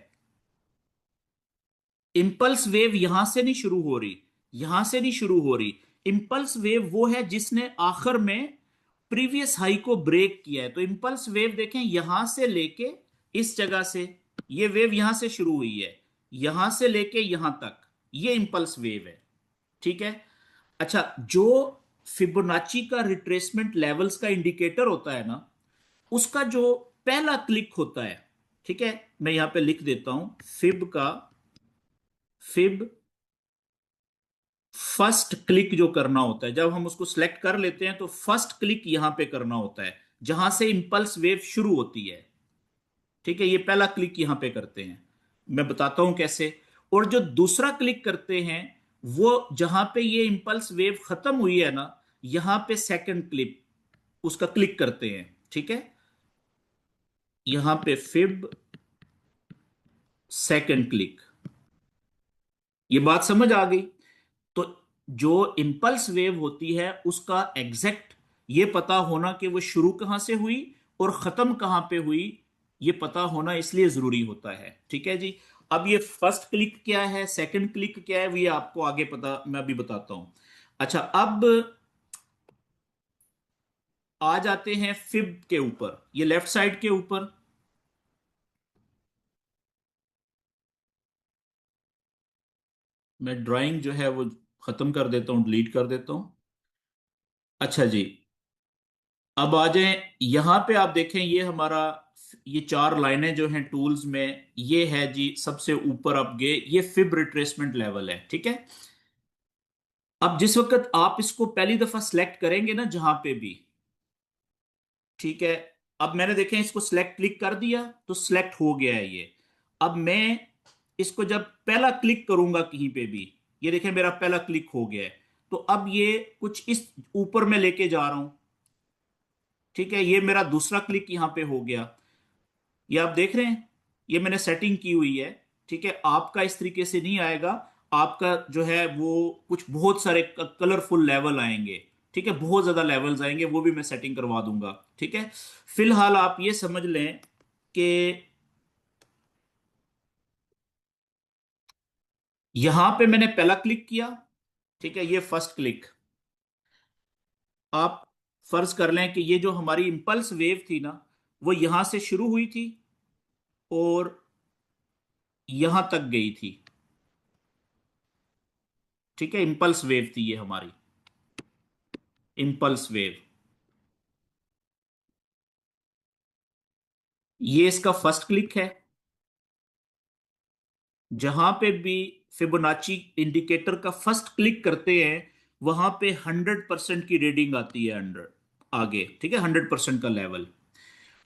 Speaker 1: इंपल्स वेव यहां से नहीं शुरू हो रही, यहां से नहीं शुरू हो रही। इंपल्स वेव वो है जिसने आखिर में प्रीवियस हाई को ब्रेक किया है। तो इंपल्स वेव देखें, यहां से लेके इस जगह से, ये वेव यहां से शुरू हुई है, यहां से लेके यहां तक, ये इंपल्स वेव है। ठीक है। अच्छा, जो फिबोनाची का रिट्रेसमेंट लेवल्स का इंडिकेटर होता है ना, उसका जो पहला क्लिक होता है, ठीक है, मैं यहां पे लिख देता हूं, फिब फर्स्ट क्लिक जो करना होता है, जब हम उसको सिलेक्ट कर लेते हैं तो फर्स्ट क्लिक यहां पे करना होता है जहां से इंपल्स वेव शुरू होती है। ठीक है, ये पहला क्लिक यहां पे करते हैं, मैं बताता हूं कैसे। और जो दूसरा क्लिक करते हैं वो जहां पे ये इंपल्स वेव खत्म हुई है ना, यहां पे सेकंड क्लिक उसका क्लिक करते हैं। ठीक है, यहां पे फिब सेकंड क्लिक, ये बात समझ आ गई? तो जो इंपल्स वेव होती है उसका एग्जैक्ट ये पता होना कि वो शुरू कहां से हुई और खत्म कहां पे हुई, ये पता होना इसलिए जरूरी होता है। ठीक है जी। अब ये फर्स्ट क्लिक क्या है, सेकंड क्लिक क्या है, वो ये आपको आगे पता, मैं अभी बताता हूं। अच्छा, अब आ जाते हैं फिब के ऊपर, ये लेफ्ट साइड के ऊपर। मैं ड्राइंग जो है वो खत्म कर देता हूं, डिलीट कर देता हूं। अच्छा जी, अब आ जाएं यहां पे, आप देखें ये हमारा, ये चार लाइनें जो हैं टूल्स में, ये है जी सबसे ऊपर अब गए, ये फिब रिट्रेसमेंट लेवल है। ठीक है। अब जिस वक्त आप इसको पहली दफा सिलेक्ट करेंगे ना जहां पे भी, ठीक है, अब मैंने देखें इसको सिलेक्ट क्लिक कर दिया तो सिलेक्ट हो गया है ये। अब मैं इसको जब पहला क्लिक करूंगा कहीं पे भी, ये देखें मेरा पहला क्लिक हो गया है, तो अब ये कुछ इस ऊपर में लेके जा रहा हूं। ठीक है, ये मेरा दूसरा क्लिक यहां पे हो गया, ये आप देख रहे हैं, ये मैंने सेटिंग की हुई है। ठीक है, आपका इस तरीके से नहीं आएगा, आपका जो है वो कुछ बहुत सारे कलरफुल लेवल आएंगे। ठीक है, बहुत ज्यादा लेवल्स आएंगे, वो भी मैं सेटिंग करवा दूंगा। ठीक है, फिलहाल आप ये समझ लें कि यहां पे मैंने पहला क्लिक किया, ठीक है, ये फर्स्ट क्लिक। आप फर्ज कर लें कि ये जो हमारी इंपल्स वेव थी ना, वो यहां से शुरू हुई थी और यहां तक गई थी। ठीक है, इंपल्स वेव थी ये हमारी, इंपल्स वेव, ये इसका फर्स्ट क्लिक है। जहां पे भी फिबोनाची इंडिकेटर का फर्स्ट क्लिक करते हैं वहां पे 100% की रीडिंग आती है अंडर आगे। ठीक है, 100% का लेवल।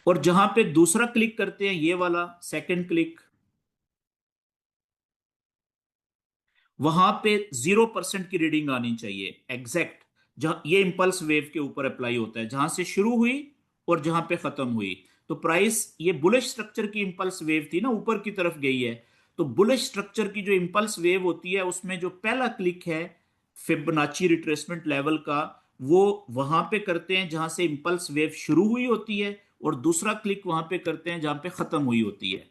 Speaker 1: और जहां पे दूसरा क्लिक करते हैं ये वाला सेकंड क्लिक, वहां पे 0% की रीडिंग आनी चाहिए एग्जैक्ट। जहां ये इंपल्स वेव के ऊपर अप्लाई होता है, जहां से शुरू हुई और जहां पे खत्म हुई। तो प्राइस, ये बुलिश स्ट्रक्चर की इंपल्स वेव थी ना, ऊपर की तरफ गई है। तो बुलिश स्ट्रक्चर की जो इंपल्स वेव होती है उसमें जो पहला क्लिक है फिबोनाची रिट्रेसमेंट लेवल का, वो वहां पे करते हैं जहां से इंपल्स वेव शुरू हुई होती है, और दूसरा क्लिक वहां पे करते हैं जहां पे खत्म हुई होती है।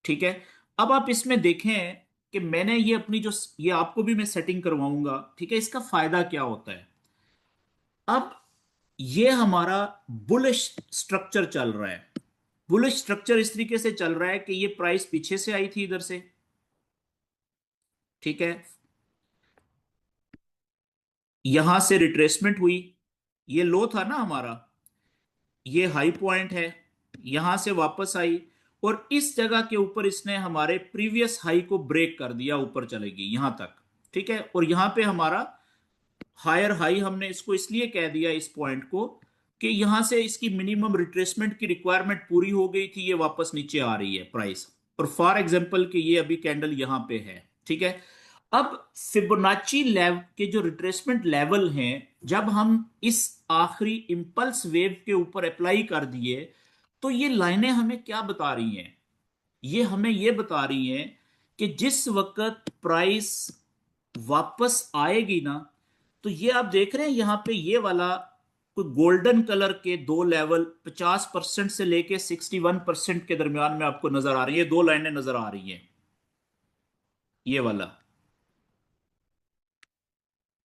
Speaker 1: ठीक है। अब आप इसमें देखें कि मैंने ये अपनी जो, ये आपको भी मैं सेटिंग करवाऊंगा। ठीक है, इसका फायदा क्या होता है? अब ये हमारा बुलिश स्ट्रक्चर चल रहा है। बुलिश स्ट्रक्चर इस तरीके से चल रहा है कि ये प्राइस पीछे से आई थी इधर से, ठीक है, यहां से रिट्रेसमेंट हुई, ये लो था ना हमारा, ये हाई पॉइंट है, यहां से वापस आई, और इस जगह के ऊपर इसने हमारे प्रीवियस हाई को ब्रेक कर दिया, ऊपर चलेगी यहां तक, ठीक है। और यहां पे हमारा हायर हाई, हमने इसको इसलिए कह दिया इस पॉइंट को कि यहां से इसकी मिनिमम रिट्रेसमेंट की रिक्वायरमेंट पूरी हो गई थी, ये वापस नीचे आ रही है प्राइस। और फॉर एग्जांपल कि ये अभी कैंडल यहां पे है, ठीक है। अब फिबोनाची लेवल के जो रिट्रेसमेंट लेवल हैं, जब हम इस आखिरी इंपल्स वेव के ऊपर अप्लाई कर दिए, तो ये लाइनें हमें क्या बता रही हैं? ये हमें ये बता रही हैं कि जिस वक्त प्राइस वापस आएगी ना, तो ये आप देख रहे हैं यहां पे ये वाला कोई गोल्डन कलर के दो लेवल 50% से लेके 61% के दरमियान में आपको नजर आ रही है, दो लाइनें नजर आ रही हैं, ये वाला,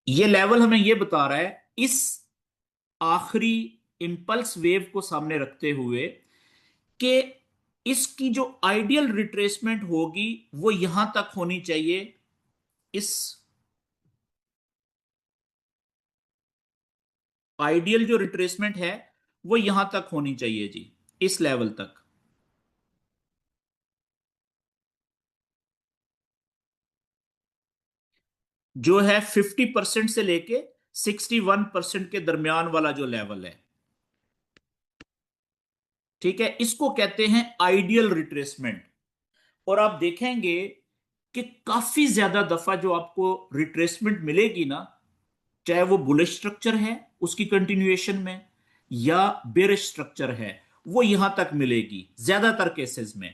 Speaker 1: ये लेवल हमें ये बता रहा है इस आखिरी इंपल्स वेव को सामने रखते हुए कि इसकी जो आइडियल रिट्रेसमेंट होगी वो यहां तक होनी चाहिए, इस आइडियल जो रिट्रेसमेंट है वो यहां तक होनी चाहिए जी, इस लेवल तक, जो है 50% से लेके 61% के दरमियान वाला जो लेवल है, ठीक है, इसको कहते हैं आइडियल रिट्रेसमेंट। और आप देखेंगे कि काफी ज्यादा दफा जो आपको रिट्रेसमेंट मिलेगी ना, चाहे वो बुलिश स्ट्रक्चर है उसकी कंटिन्यूएशन में, या बेरिश स्ट्रक्चर है, वो यहां तक मिलेगी ज्यादातर केसेस में।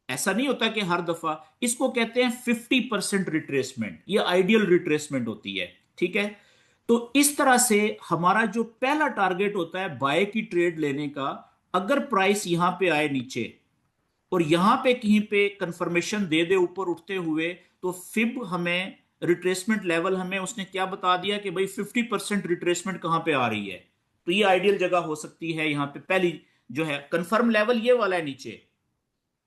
Speaker 1: ऐसा नहीं होता कि हर दफा, इसको कहते हैं 50% रिट्रेसमेंट, ये आइडियल रिट्रेसमेंट होती है, ठीक है। तो इस तरह से हमारा जो पहला टारगेट होता है बाय की ट्रेड लेने का, अगर प्राइस यहां पे आए नीचे और यहां पे कहीं पे कंफर्मेशन दे दे ऊपर उठते हुए, तो फिब हमें रिट्रेसमेंट लेवल, हमें उसने क्या बता दिया कि भाई 50% रिट्रेसमेंट कहां पे आ रही है, तो ये आइडियल जगह हो सकती है यहां पे। पहली जो है कंफर्म लेवल ये वाला है नीचे,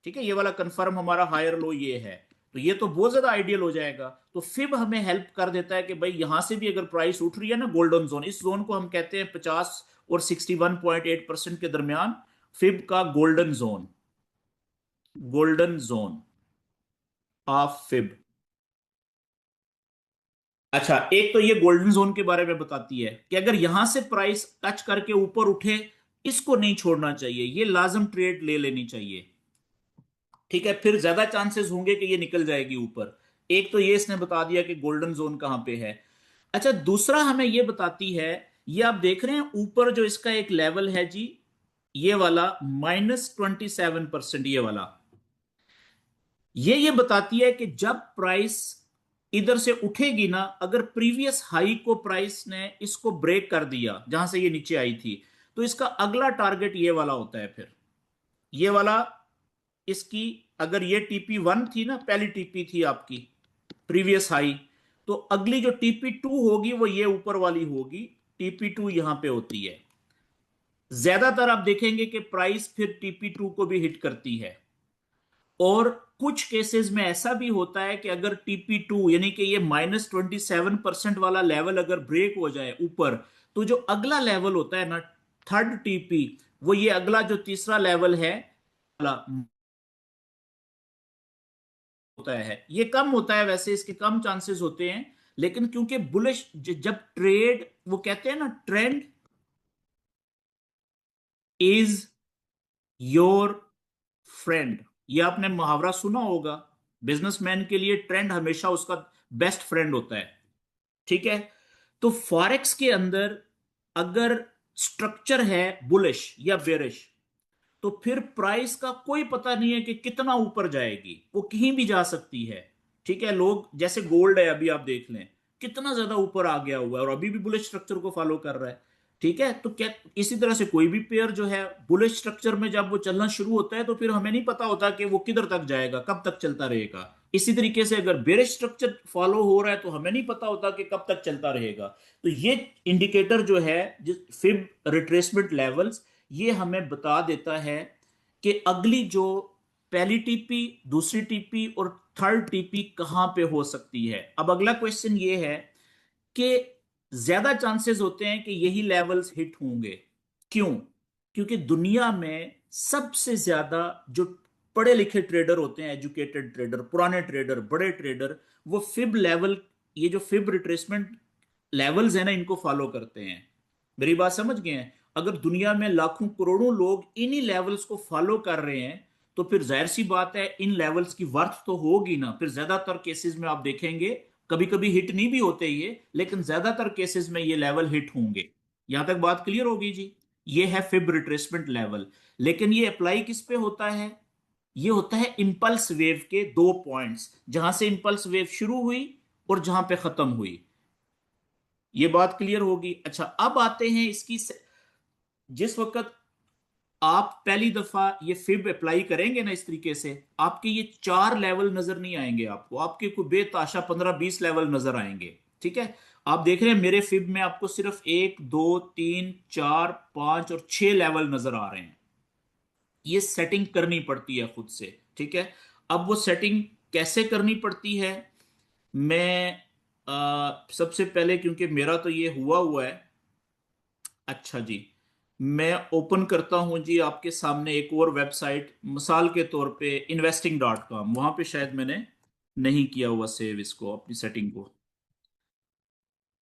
Speaker 1: ठीक है, ये वाला कंफर्म हमारा हायर लो ये है, तो ये तो बहुत ज्यादा आइडियल हो जाएगा। तो फिब हमें हेल्प कर देता है कि भाई यहां से भी अगर प्राइस उठ रही है ना, गोल्डन जोन, इस जोन को हम कहते हैं 50 और 61.8% के दरमियान, फिब का golden zone, golden zone of fib. अच्छा, एक तो ये गोल्डन जोन के बारे में बताती है कि अगर यहां से प्राइस टच करके ऊपर उठे, इसको नहीं छोड़ना चाहिए, ये लाजम ट्रेड ले लेनी चाहिए, ठीक है, फिर ज्यादा चांसेस होंगे कि ये निकल जाएगी ऊपर। एक तो ये इसने बता दिया कि गोल्डन जोन कहां पे है। अच्छा, दूसरा हमें ये बताती है, ये आप देख रहे हैं ऊपर जो इसका एक लेवल है जी, ये वाला -27%, ये वाला, ये बताती है कि जब प्राइस इधर से उठेगी ना, अगर प्रीवियस हाई को प्राइस ने इसको ब्रेक कर दिया जहां से ये नीचे आई थी, तो इसका अगला टारगेट ये वाला होता है, फिर ये वाला, इसकी अगर ये TP1 थी ना, पहली टीपी थी आपकी प्रीवियस हाई, तो अगली जो TP2 होगी वो ये ऊपर वाली होगी, TP2 यहां पे होती है। ज्यादातर आप देखेंगे कि प्राइस फिर TP2 को भी हिट करती है। और कुछ केसेस में ऐसा भी होता है कि अगर TP2 यानी कि ये -27% वाला लेवल अगर ब्रेक हो जाए ऊपर, तो जो अगला लेवल होता है ना, थर्ड TP, वो ये अगला जो तीसरा लेवल है होता है, ये कम होता है, वैसे इसके कम चांसेस होते हैं, लेकिन क्योंकि बुलिश, जब ट्रेड, वो कहते हैं ना, ट्रेंड इज योर फ्रेंड, ये आपने मुहावरा सुना होगा, बिजनेसमैन के लिए ट्रेंड हमेशा उसका बेस्ट फ्रेंड होता है, ठीक है। तो फॉरेक्स के अंदर अगर स्ट्रक्चर है बुलिश या बेरिश, तो फिर प्राइस का कोई पता नहीं है कि कितना ऊपर जाएगी, वो कहीं भी जा सकती है, ठीक है। लोग जैसे गोल्ड है, अभी आप देख लें कितना ज्यादा ऊपर आ गया हुआ है और अभी भी बुलिश स्ट्रक्चर को फॉलो कर रहा है, ठीक है। तो क्या इसी तरह से कोई भी पेयर जो है बुलिश स्ट्रक्चर में जब वो चलना शुरू होता है, तो फिर हमें नहीं पता होता कि वो किधर तक जाएगा, कब तक चलता रहेगा, इसी तरीके से अगर बेरिश स्ट्रक्चर फॉलो हो रहा है तो हमें नहीं पता होता कि कब तक चलता रहेगा। तो ये इंडिकेटर जो है, जिस फिब रिट्रेसमेंट लेवल्स, ये हमें बता देता है कि अगली जो पहली टीपी, दूसरी टीपी और थर्ड टीपी कहां पे हो सकती है। अब अगला क्वेश्चन ये है कि ज्यादा चांसेस होते हैं कि यही लेवल्स हिट होंगे। क्यों? क्योंकि दुनिया में सबसे ज्यादा जो पढ़े लिखे ट्रेडर होते हैं, एजुकेटेड ट्रेडर, पुराने ट्रेडर, बड़े ट्रेडर, वो फिब लेवल, ये जो फिब रिट्रेसमेंट लेवल्स है ना, इनको फॉलो करते हैं। मेरी बात समझ गए हैं? अगर दुनिया में लाखों करोड़ों लोग इन्हीं लेवल्स को फॉलो कर रहे हैं तो फिर जाहिर सी बात है इन लेवल्स की वर्थ तो होगी ना। फिर ज्यादातर केसेस में आप देखेंगे, कभी कभी हिट नहीं भी होते ये, लेकिन ज्यादातर केसेस में ये लेवल हिट होंगे। यहां तक बात क्लियर होगी जी? ये है फिब रिट्रेसमेंट लेवल। लेकिन ये अप्लाई किस पे होता है? ये होता है इंपल्स वेव के दो पॉइंट्स, जहां से इंपल्स वेव शुरू हुई और जहां पे खत्म हुई। ये बात क्लियर होगी? अच्छा, अब आते हैं इसकी जिस वक्त आप पहली दफा ये फिब अप्लाई करेंगे ना, इस तरीके से आपके ये चार लेवल नजर नहीं आएंगे आपको, आपके को बेताशा 15-20 लेवल नजर आएंगे। ठीक है? आप देख रहे हैं मेरे फिब में आपको सिर्फ 1, 2, 3, 4, 5 और 6 लेवल नजर आ रहे हैं। ये सेटिंग करनी पड़ती है खुद से। ठीक है? अब वो सेटिंग कैसे करनी पड़ती है, मैं सबसे पहले, क्योंकि मेरा तो ये हुआ हुआ है। अच्छा जी, मैं ओपन करता हूं जी आपके सामने एक और वेबसाइट, मिसाल के तौर पे investing.com। वहां पे शायद मैंने नहीं किया हुआ सेव इसको, अपनी सेटिंग को।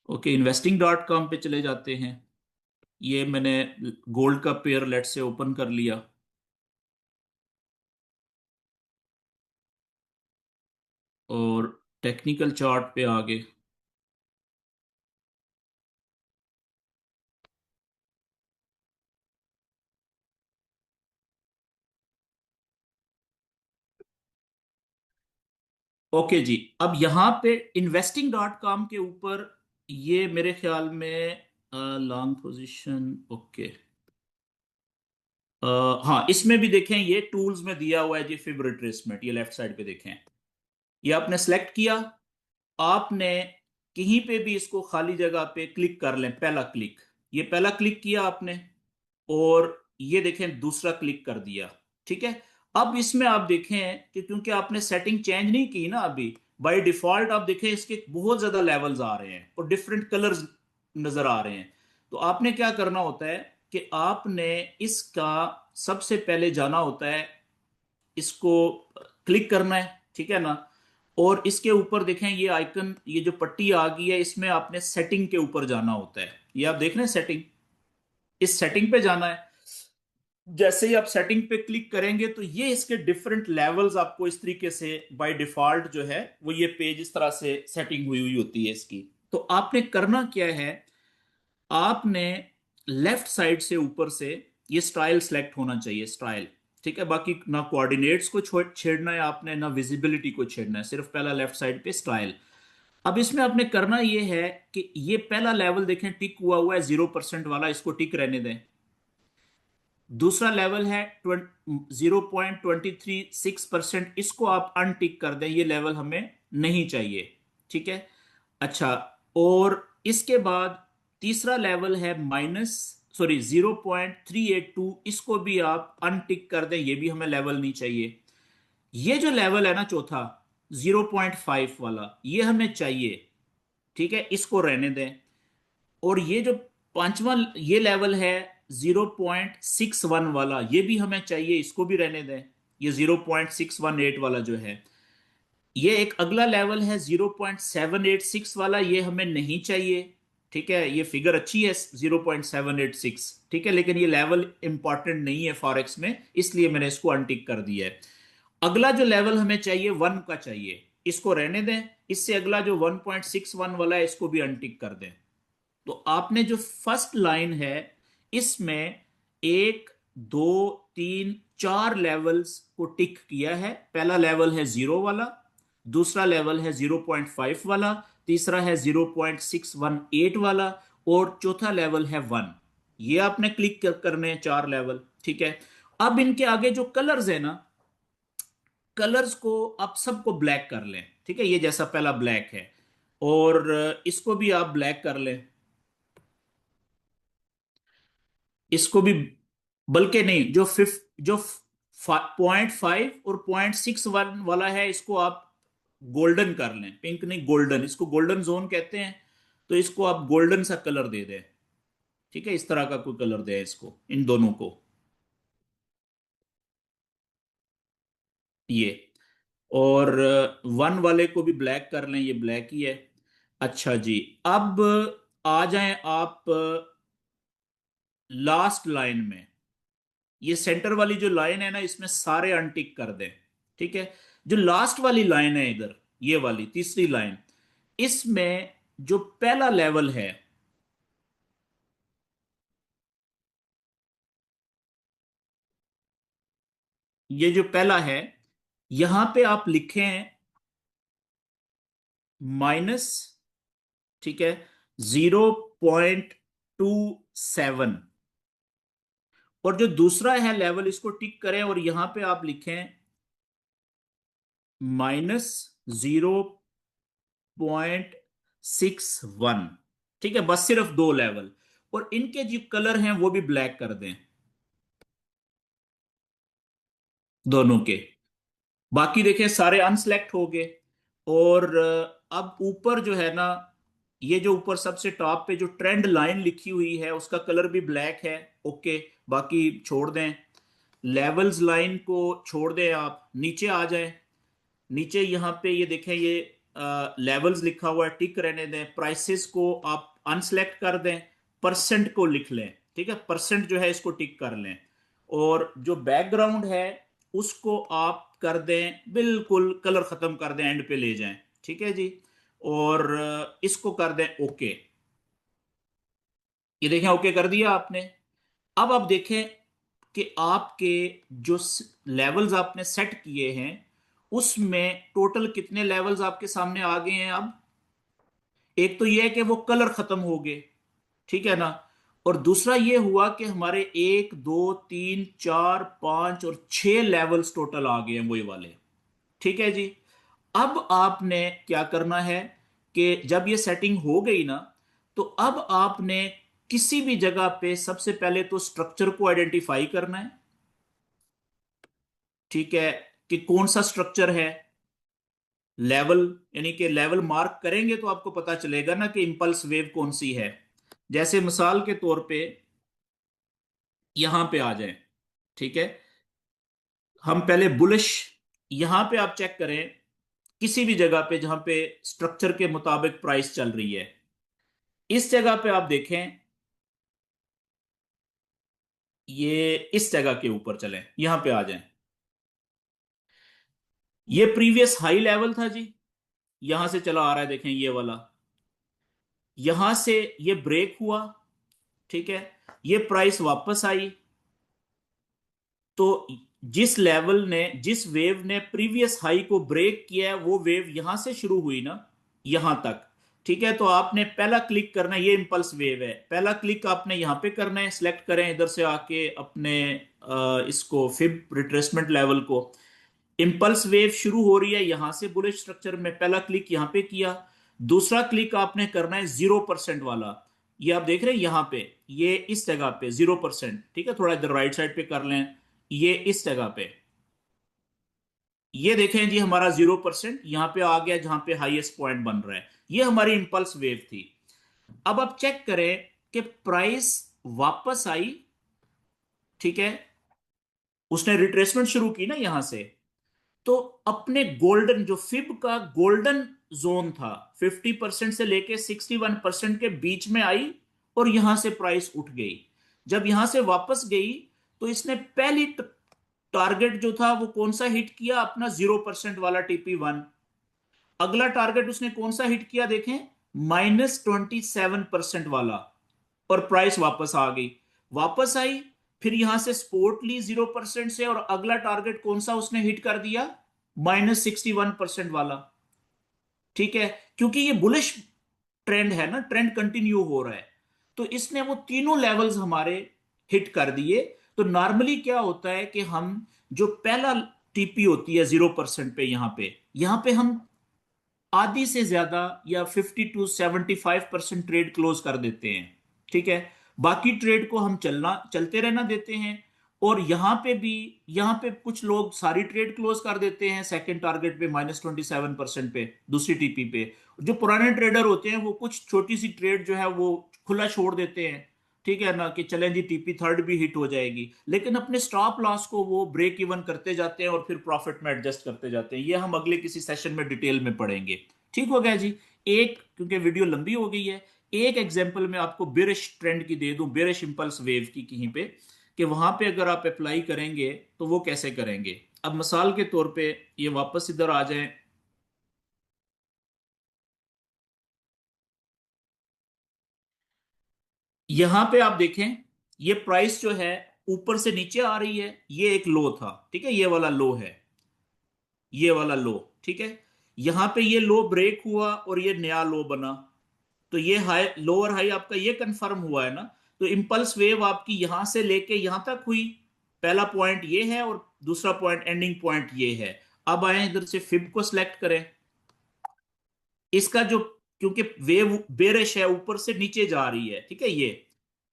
Speaker 1: ओके, investing.com पे चले जाते हैं। ये मैंने गोल्ड का पेयर लेट से ओपन कर लिया और टेक्निकल चार्ट पे आ गए। ओके जी, अब यहाँ पे investing.com के ऊपर ये मेरे ख्याल में लॉन्ग पोजीशन। ओके, हाँ, इसमें भी देखें, ये टूल्स में दिया हुआ है जी फिब रिट्रेसमेंट। ये लेफ्ट साइड पे देखें, ये आपने सेलेक्ट किया। आपने कहीं पे भी इसको खाली जगह पे क्लिक कर लें, पहला क्लिक, ये पहला क्लिक किया आपने, और ये देखें दूसरा क्लिक कर दिया। ठीक है? अब इसमें आप देखें कि क्योंकि आपने सेटिंग चेंज नहीं की ना अभी, बाय डिफॉल्ट आप देखें इसके बहुत ज्यादा लेवल्स आ रहे हैं और डिफरेंट कलर्स नजर आ रहे हैं। तो आपने क्या करना होता है कि आपने इसका सबसे पहले जाना होता है, इसको क्लिक करना है। ठीक है ना? और इसके ऊपर देखें ये आइकन, ये जो पट्टी आ गई है, इसमें आपने सेटिंग के ऊपर जाना होता है। ये आप देख रहे हैं सेटिंग, इस सेटिंग पे जाना है। जैसे ही आप सेटिंग पे क्लिक करेंगे तो ये इसके डिफरेंट लेवल्स आपको इस तरीके से बाय डिफॉल्ट जो है वो ये पेज इस तरह से सेटिंग हुई हुई होती है इसकी। तो आपने करना क्या है, आपने लेफ्ट साइड से ऊपर से ये स्टाइल सेलेक्ट होना चाहिए, स्टाइल। ठीक है? बाकी ना कोऑर्डिनेट्स को छेड़ना है आपने, ना विजिबिलिटी को छेड़ना है, सिर्फ पहला लेफ्ट साइड पे स्टाइल। अब इसमें आपने करना ये है कि ये पहला लेवल देखें टिक हुआ हुआ है 0% वाला, इसको टिक रहने दें। दूसरा लेवल है 0.236%, इसको आप अनटिक कर दें, ये लेवल हमें नहीं चाहिए। ठीक है? अच्छा, और इसके बाद तीसरा लेवल है माइनस, सॉरी, 0.382, इसको भी आप अनटिक कर दें, ये भी हमें लेवल नहीं चाहिए। ये जो लेवल है ना चौथा, 0.5 वाला, ये हमें चाहिए। ठीक है? इसको रहने दें। और ये जो पांचवा ये लेवल है 0.61 वाला, ये भी हमें चाहिए, इसको भी रहने दें। ये 0.618 वाला जो है, ये एक अगला लेवल है 0.786 वाला, ये हमें नहीं चाहिए। ठीक है? ये फिगर अच्छी है 0.786, ठीक है, लेकिन ये लेवल इंपॉर्टेंट नहीं है फॉरेक्स में, इसलिए मैंने इसको अनटिक कर दिया है। अगला जो लेवल हमें चाहिए 1 का चाहिए, इसको रहने दें। इससे अगला जो 1.61 वाला है, इसको भी अनटिक कर दें। तो आपने जो फर्स्ट लाइन है इसमें 1, 2, 3, 4 लेवल्स को टिक किया है। पहला लेवल है 0 वाला, दूसरा लेवल है 0.5 वाला, तीसरा है 0.618 वाला, और चौथा लेवल है 1। ये आपने क्लिक करने हैं 4 लेवल। ठीक है? अब इनके आगे जो कलर्स है ना, कलर्स को आप सबको ब्लैक कर लें, ठीक है, ये जैसा पहला ब्लैक है, और इसको भी आप ब्लैक कर लें, इसको भी, बल्कि नहीं, जो 0.5 और 0.61 वाला है इसको आप गोल्डन कर लें, पिंक नहीं गोल्डन, इसको गोल्डन जोन कहते हैं, तो इसको आप गोल्डन सा कलर दे दें, ठीक है, इस तरह का कोई कलर दे इसको, इन दोनों को, ये, और 1 वाले को भी ब्लैक कर लें, ये ब्लैक ही है। अच्छा जी, अब आ जाएं आप लास्ट लाइन में, ये सेंटर वाली जो लाइन है ना, इसमें सारे अनटिक कर दें, ठीक है। जो लास्ट वाली लाइन है इधर, ये वाली तीसरी लाइन, इसमें जो पहला लेवल है, ये जो पहला है, यहां पे आप लिखें माइनस, ठीक है, 0.27, और जो दूसरा है लेवल, इसको टिक करें और यहां पे आप लिखें -0.61, ठीक है, बस सिर्फ दो लेवल, और इनके जो कलर हैं वो भी ब्लैक कर दें, दोनों के, बाकी देखें सारे अनसेलेक्ट हो गए। और अब ऊपर जो है ना, ये जो ऊपर सबसे टॉप पे जो ट्रेंड लाइन लिखी हुई है उसका कलर भी ब्लैक है, ओके, बाकी छोड़ दें। लेवल्स लाइन को छोड़ दें, आप नीचे आ जाएं, नीचे यहाँ पे ये देखें, ये लेवल्स लिखा हुआ है, टिक रहने दें, प्राइसेस को आप अनसेलेक्ट कर दें, परसेंट को लिख लें, ठीक है, परसेंट जो है इसको टिक कर लें, और जो बैकग्राउंड है उसको आप कर दें बिल्कुल कलर खत्म कर दें, एंड पे ले जाएं, ठीक है जी, और इसको कर दें ओके, ये देखें ओके कर दिया आपने। अब आप देखें कि आपके जो लेवल्स आपने सेट किए हैं उसमें टोटल कितने लेवल्स आपके सामने आ गए हैं अब। एक तो यह है कि वो कलर खत्म हो गए, ठीक है ना, और दूसरा ये हुआ कि हमारे 1 2 3 4 5 और 6 लेवल्स टोटल आ गए हैं वही वाले, ठीक है जी। अब आपने क्या करना है कि जब ये सेटिंग हो गई ना, तो अब आपने किसी भी जगह पे सबसे पहले तो स्ट्रक्चर को आइडेंटिफाई करना है, ठीक है, कि कौन सा स्ट्रक्चर है, लेवल, यानी कि लेवल मार्क करेंगे तो आपको पता चलेगा ना कि इंपल्स वेव कौन सी है। जैसे मिसाल के तौर पे यहां पे आ जाएं, ठीक है, हम पहले बुलिश, यहां पे आप चेक करें किसी भी जगह पे जहां पे स्ट्रक्चर के मुताबिक प्राइस चल रही है, इस जगह पे आप देखें, ये इस जगह के ऊपर चलें, यहां पे आ जाएं, ये प्रीवियस हाई लेवल था जी, यहां से चला आ रहा है, देखें ये वाला, यहां से ये ब्रेक हुआ, ठीक है, ये प्राइस वापस आई, तो जिस लेवल ने, जिस वेव ने प्रीवियस हाई को ब्रेक किया है वो वेव यहां से शुरू हुई ना, यहां तक, ठीक है, तो आपने पहला क्लिक करना है, ये इंपल्स वेव है, पहला क्लिक आपने यहां पे करना है, सिलेक्ट करें इधर से आके अपने इसको फिब रिट्रेसमेंट लेवल को, इंपल्स वेव शुरू हो रही है यहां से बुलिश स्ट्रक्चर में, पहला क्लिक यहां पे किया, दूसरा क्लिक आपने करना है 0% वाला, ये आप देख रहे हैं यहां पे, ये इस जगह पे 0%, ठीक है, थोड़ा इधर राइट साइड पे कर लें, ये इस जगह पे, ये देखें जी हमारा 0% यहां पे आ गया जहां पे हाईएस्ट पॉइंट बन रहा है, ये हमारी इंपल्स वेव थी। अब आप चेक करें कि प्राइस वापस आई, ठीक है, उसने रिट्रेसमेंट शुरू की ना यहां से, तो अपने गोल्डन, जो फिब का गोल्डन जोन था, 50% से लेके 61% के बीच में आई, और यहां से प्राइस उठ गई। जब यहां से वापस गई तो इसने पहली टारगेट जो था वो कौन सा हिट किया, अपना 0% वाला TP1। अगला टारगेट उसने कौन सा हिट किया देखें, -27% वाला, और प्राइस वापस आ गई, वापस आई, फिर यहां से सपोर्ट ली 0% से, और अगला टारगेट कौन सा उसने हिट कर दिया, -61% वाला, ठीक है, क्योंकि ये बुलिश ट्रेंड है ना, ट्रेंड कंटिन्यू हो रहा है, तो इसने वो तीनों लेवल्स हमारे हिट कर दिए। तो नॉर्मली क्या होता है कि हम जो पहला टीपी होती है 0% पे, यहाँ पे हम आधी से ज्यादा या 50 to 75% ट्रेड क्लोज कर देते हैं। ठीक है, बाकी ट्रेड को हम चलते रहना देते हैं। और यहाँ पे कुछ लोग सारी ट्रेड क्लोज कर देते हैं सेकंड टारगेट पे -27% पे, दूसरी टीपी पे। जो पुराने ट्रेडर होते हैं वो कुछ छोटी सी ट्रेड जो है वो खुला छोड़ देते हैं, ठीक है ना, कि चलें जी टीपी थर्ड भी हिट हो जाएगी, लेकिन अपने स्टॉप लॉस को वो ब्रेक इवन करते जाते हैं और फिर प्रॉफिट में एडजस्ट करते जाते हैं। ये हम अगले किसी सेशन में डिटेल में पढ़ेंगे। ठीक हो गया जी। एक, क्योंकि वीडियो लंबी हो गई है, एक एग्जांपल मैं आपको बेरिश ट्रेंड की दे दूं, बेरिश इंपल्स वेव की कहीं पे, कि वहां पे अगर आप अप्लाई करेंगे तो वो कैसे करेंगे। अब मिसाल के तौर पे ये वापस इधर आ जाएं, यहां पे आप देखें, ये प्राइस जो है ऊपर से नीचे आ रही है, ये एक लो था, ठीक है, ये वाला लो है, ये वाला लो। ठीक है, यहां पे ये लो ब्रेक हुआ और ये नया लो बना, तो ये हाई, लोअर हाई आपका ये कंफर्म हुआ है ना। तो इंपल्स वेव आपकी यहां से लेके यहां तक हुई, पहला पॉइंट ये है और दूसरा पॉइंट एंडिंग पॉइंट ये है। अब आए इधर से फिब को सिलेक्ट करें, इसका जो, क्योंकि वेव बेरिश है ऊपर से नीचे जा रही है, ठीक है ये,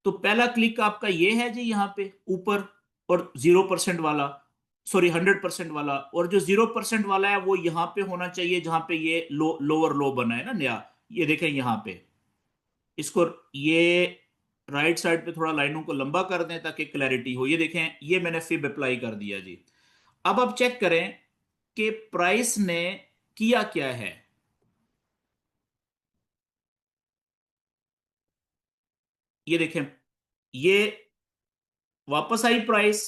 Speaker 1: तो पहला क्लिक आपका ये है जी यहाँ पे ऊपर, और 0% वाला, सॉरी 100% वाला, और जो 0% वाला है वो यहाँ पे होना चाहिए जहां पे ये लोअर लो बना है ना नया। ये देखें यहाँ पे, इसको ये राइट साइड पे थोड़ा लाइनों को लंबा कर दें ताकि क्लैरिटी हो। ये देखें, ये मैंने फिब अप्लाई कर दिया जी। अब आप चेक करें कि प्राइस ने किया क्या है। ये देखें, ये वापस आई प्राइस,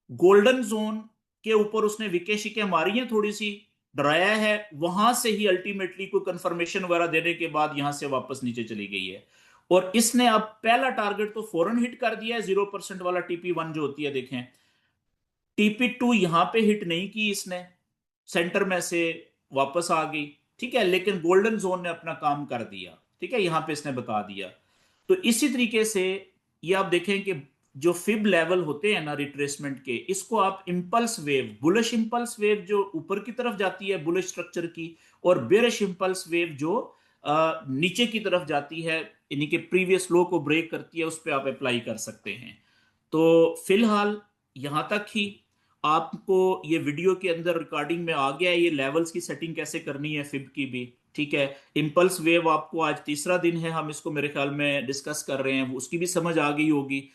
Speaker 1: गोल्डन जोन के ऊपर उसने विके शिके मारी है, थोड़ी सी डराया है, वहां से ही अल्टीमेटली कोई कंफर्मेशन वगैरह देने के बाद यहां से वापस नीचे चली गई है। और इसने अब पहला टारगेट तो फौरन हिट कर दिया है, 0% वाला TP1 जो होती है, देखें TP2 यहां पे हिट नहीं की इसने, सेंटर में से वापस आ गई, ठीक है, लेकिन गोल्डन जोन ने अपना काम कर दिया, ठीक है, यहां पे इसने बता दिया। तो इसी तरीके से ये आप देखें कि जो फिब लेवल होते हैं ना रिट्रेसमेंट के, इसको आप impulse wave, bullish impulse wave जो ऊपर की तरफ जाती है बुलिश स्ट्रक्चर की, और बेरिश इंपल्स वेव जो नीचे की तरफ जाती है, यानी कि प्रीवियस लो को ब्रेक करती है, उस पर आप अप्लाई कर सकते हैं। तो फिलहाल यहां तक ही आपको ये वीडियो के अंदर रिकॉर्डिंग में आ गया है, ये लेवल्स की सेटिंग कैसे करनी है फिब की भी। ठीक है, इंपल्स वेव आपको आज तीसरा दिन है हम इसको मेरे ख्याल में डिस्कस कर रहे हैं, उसकी भी समझ आ गई होगी।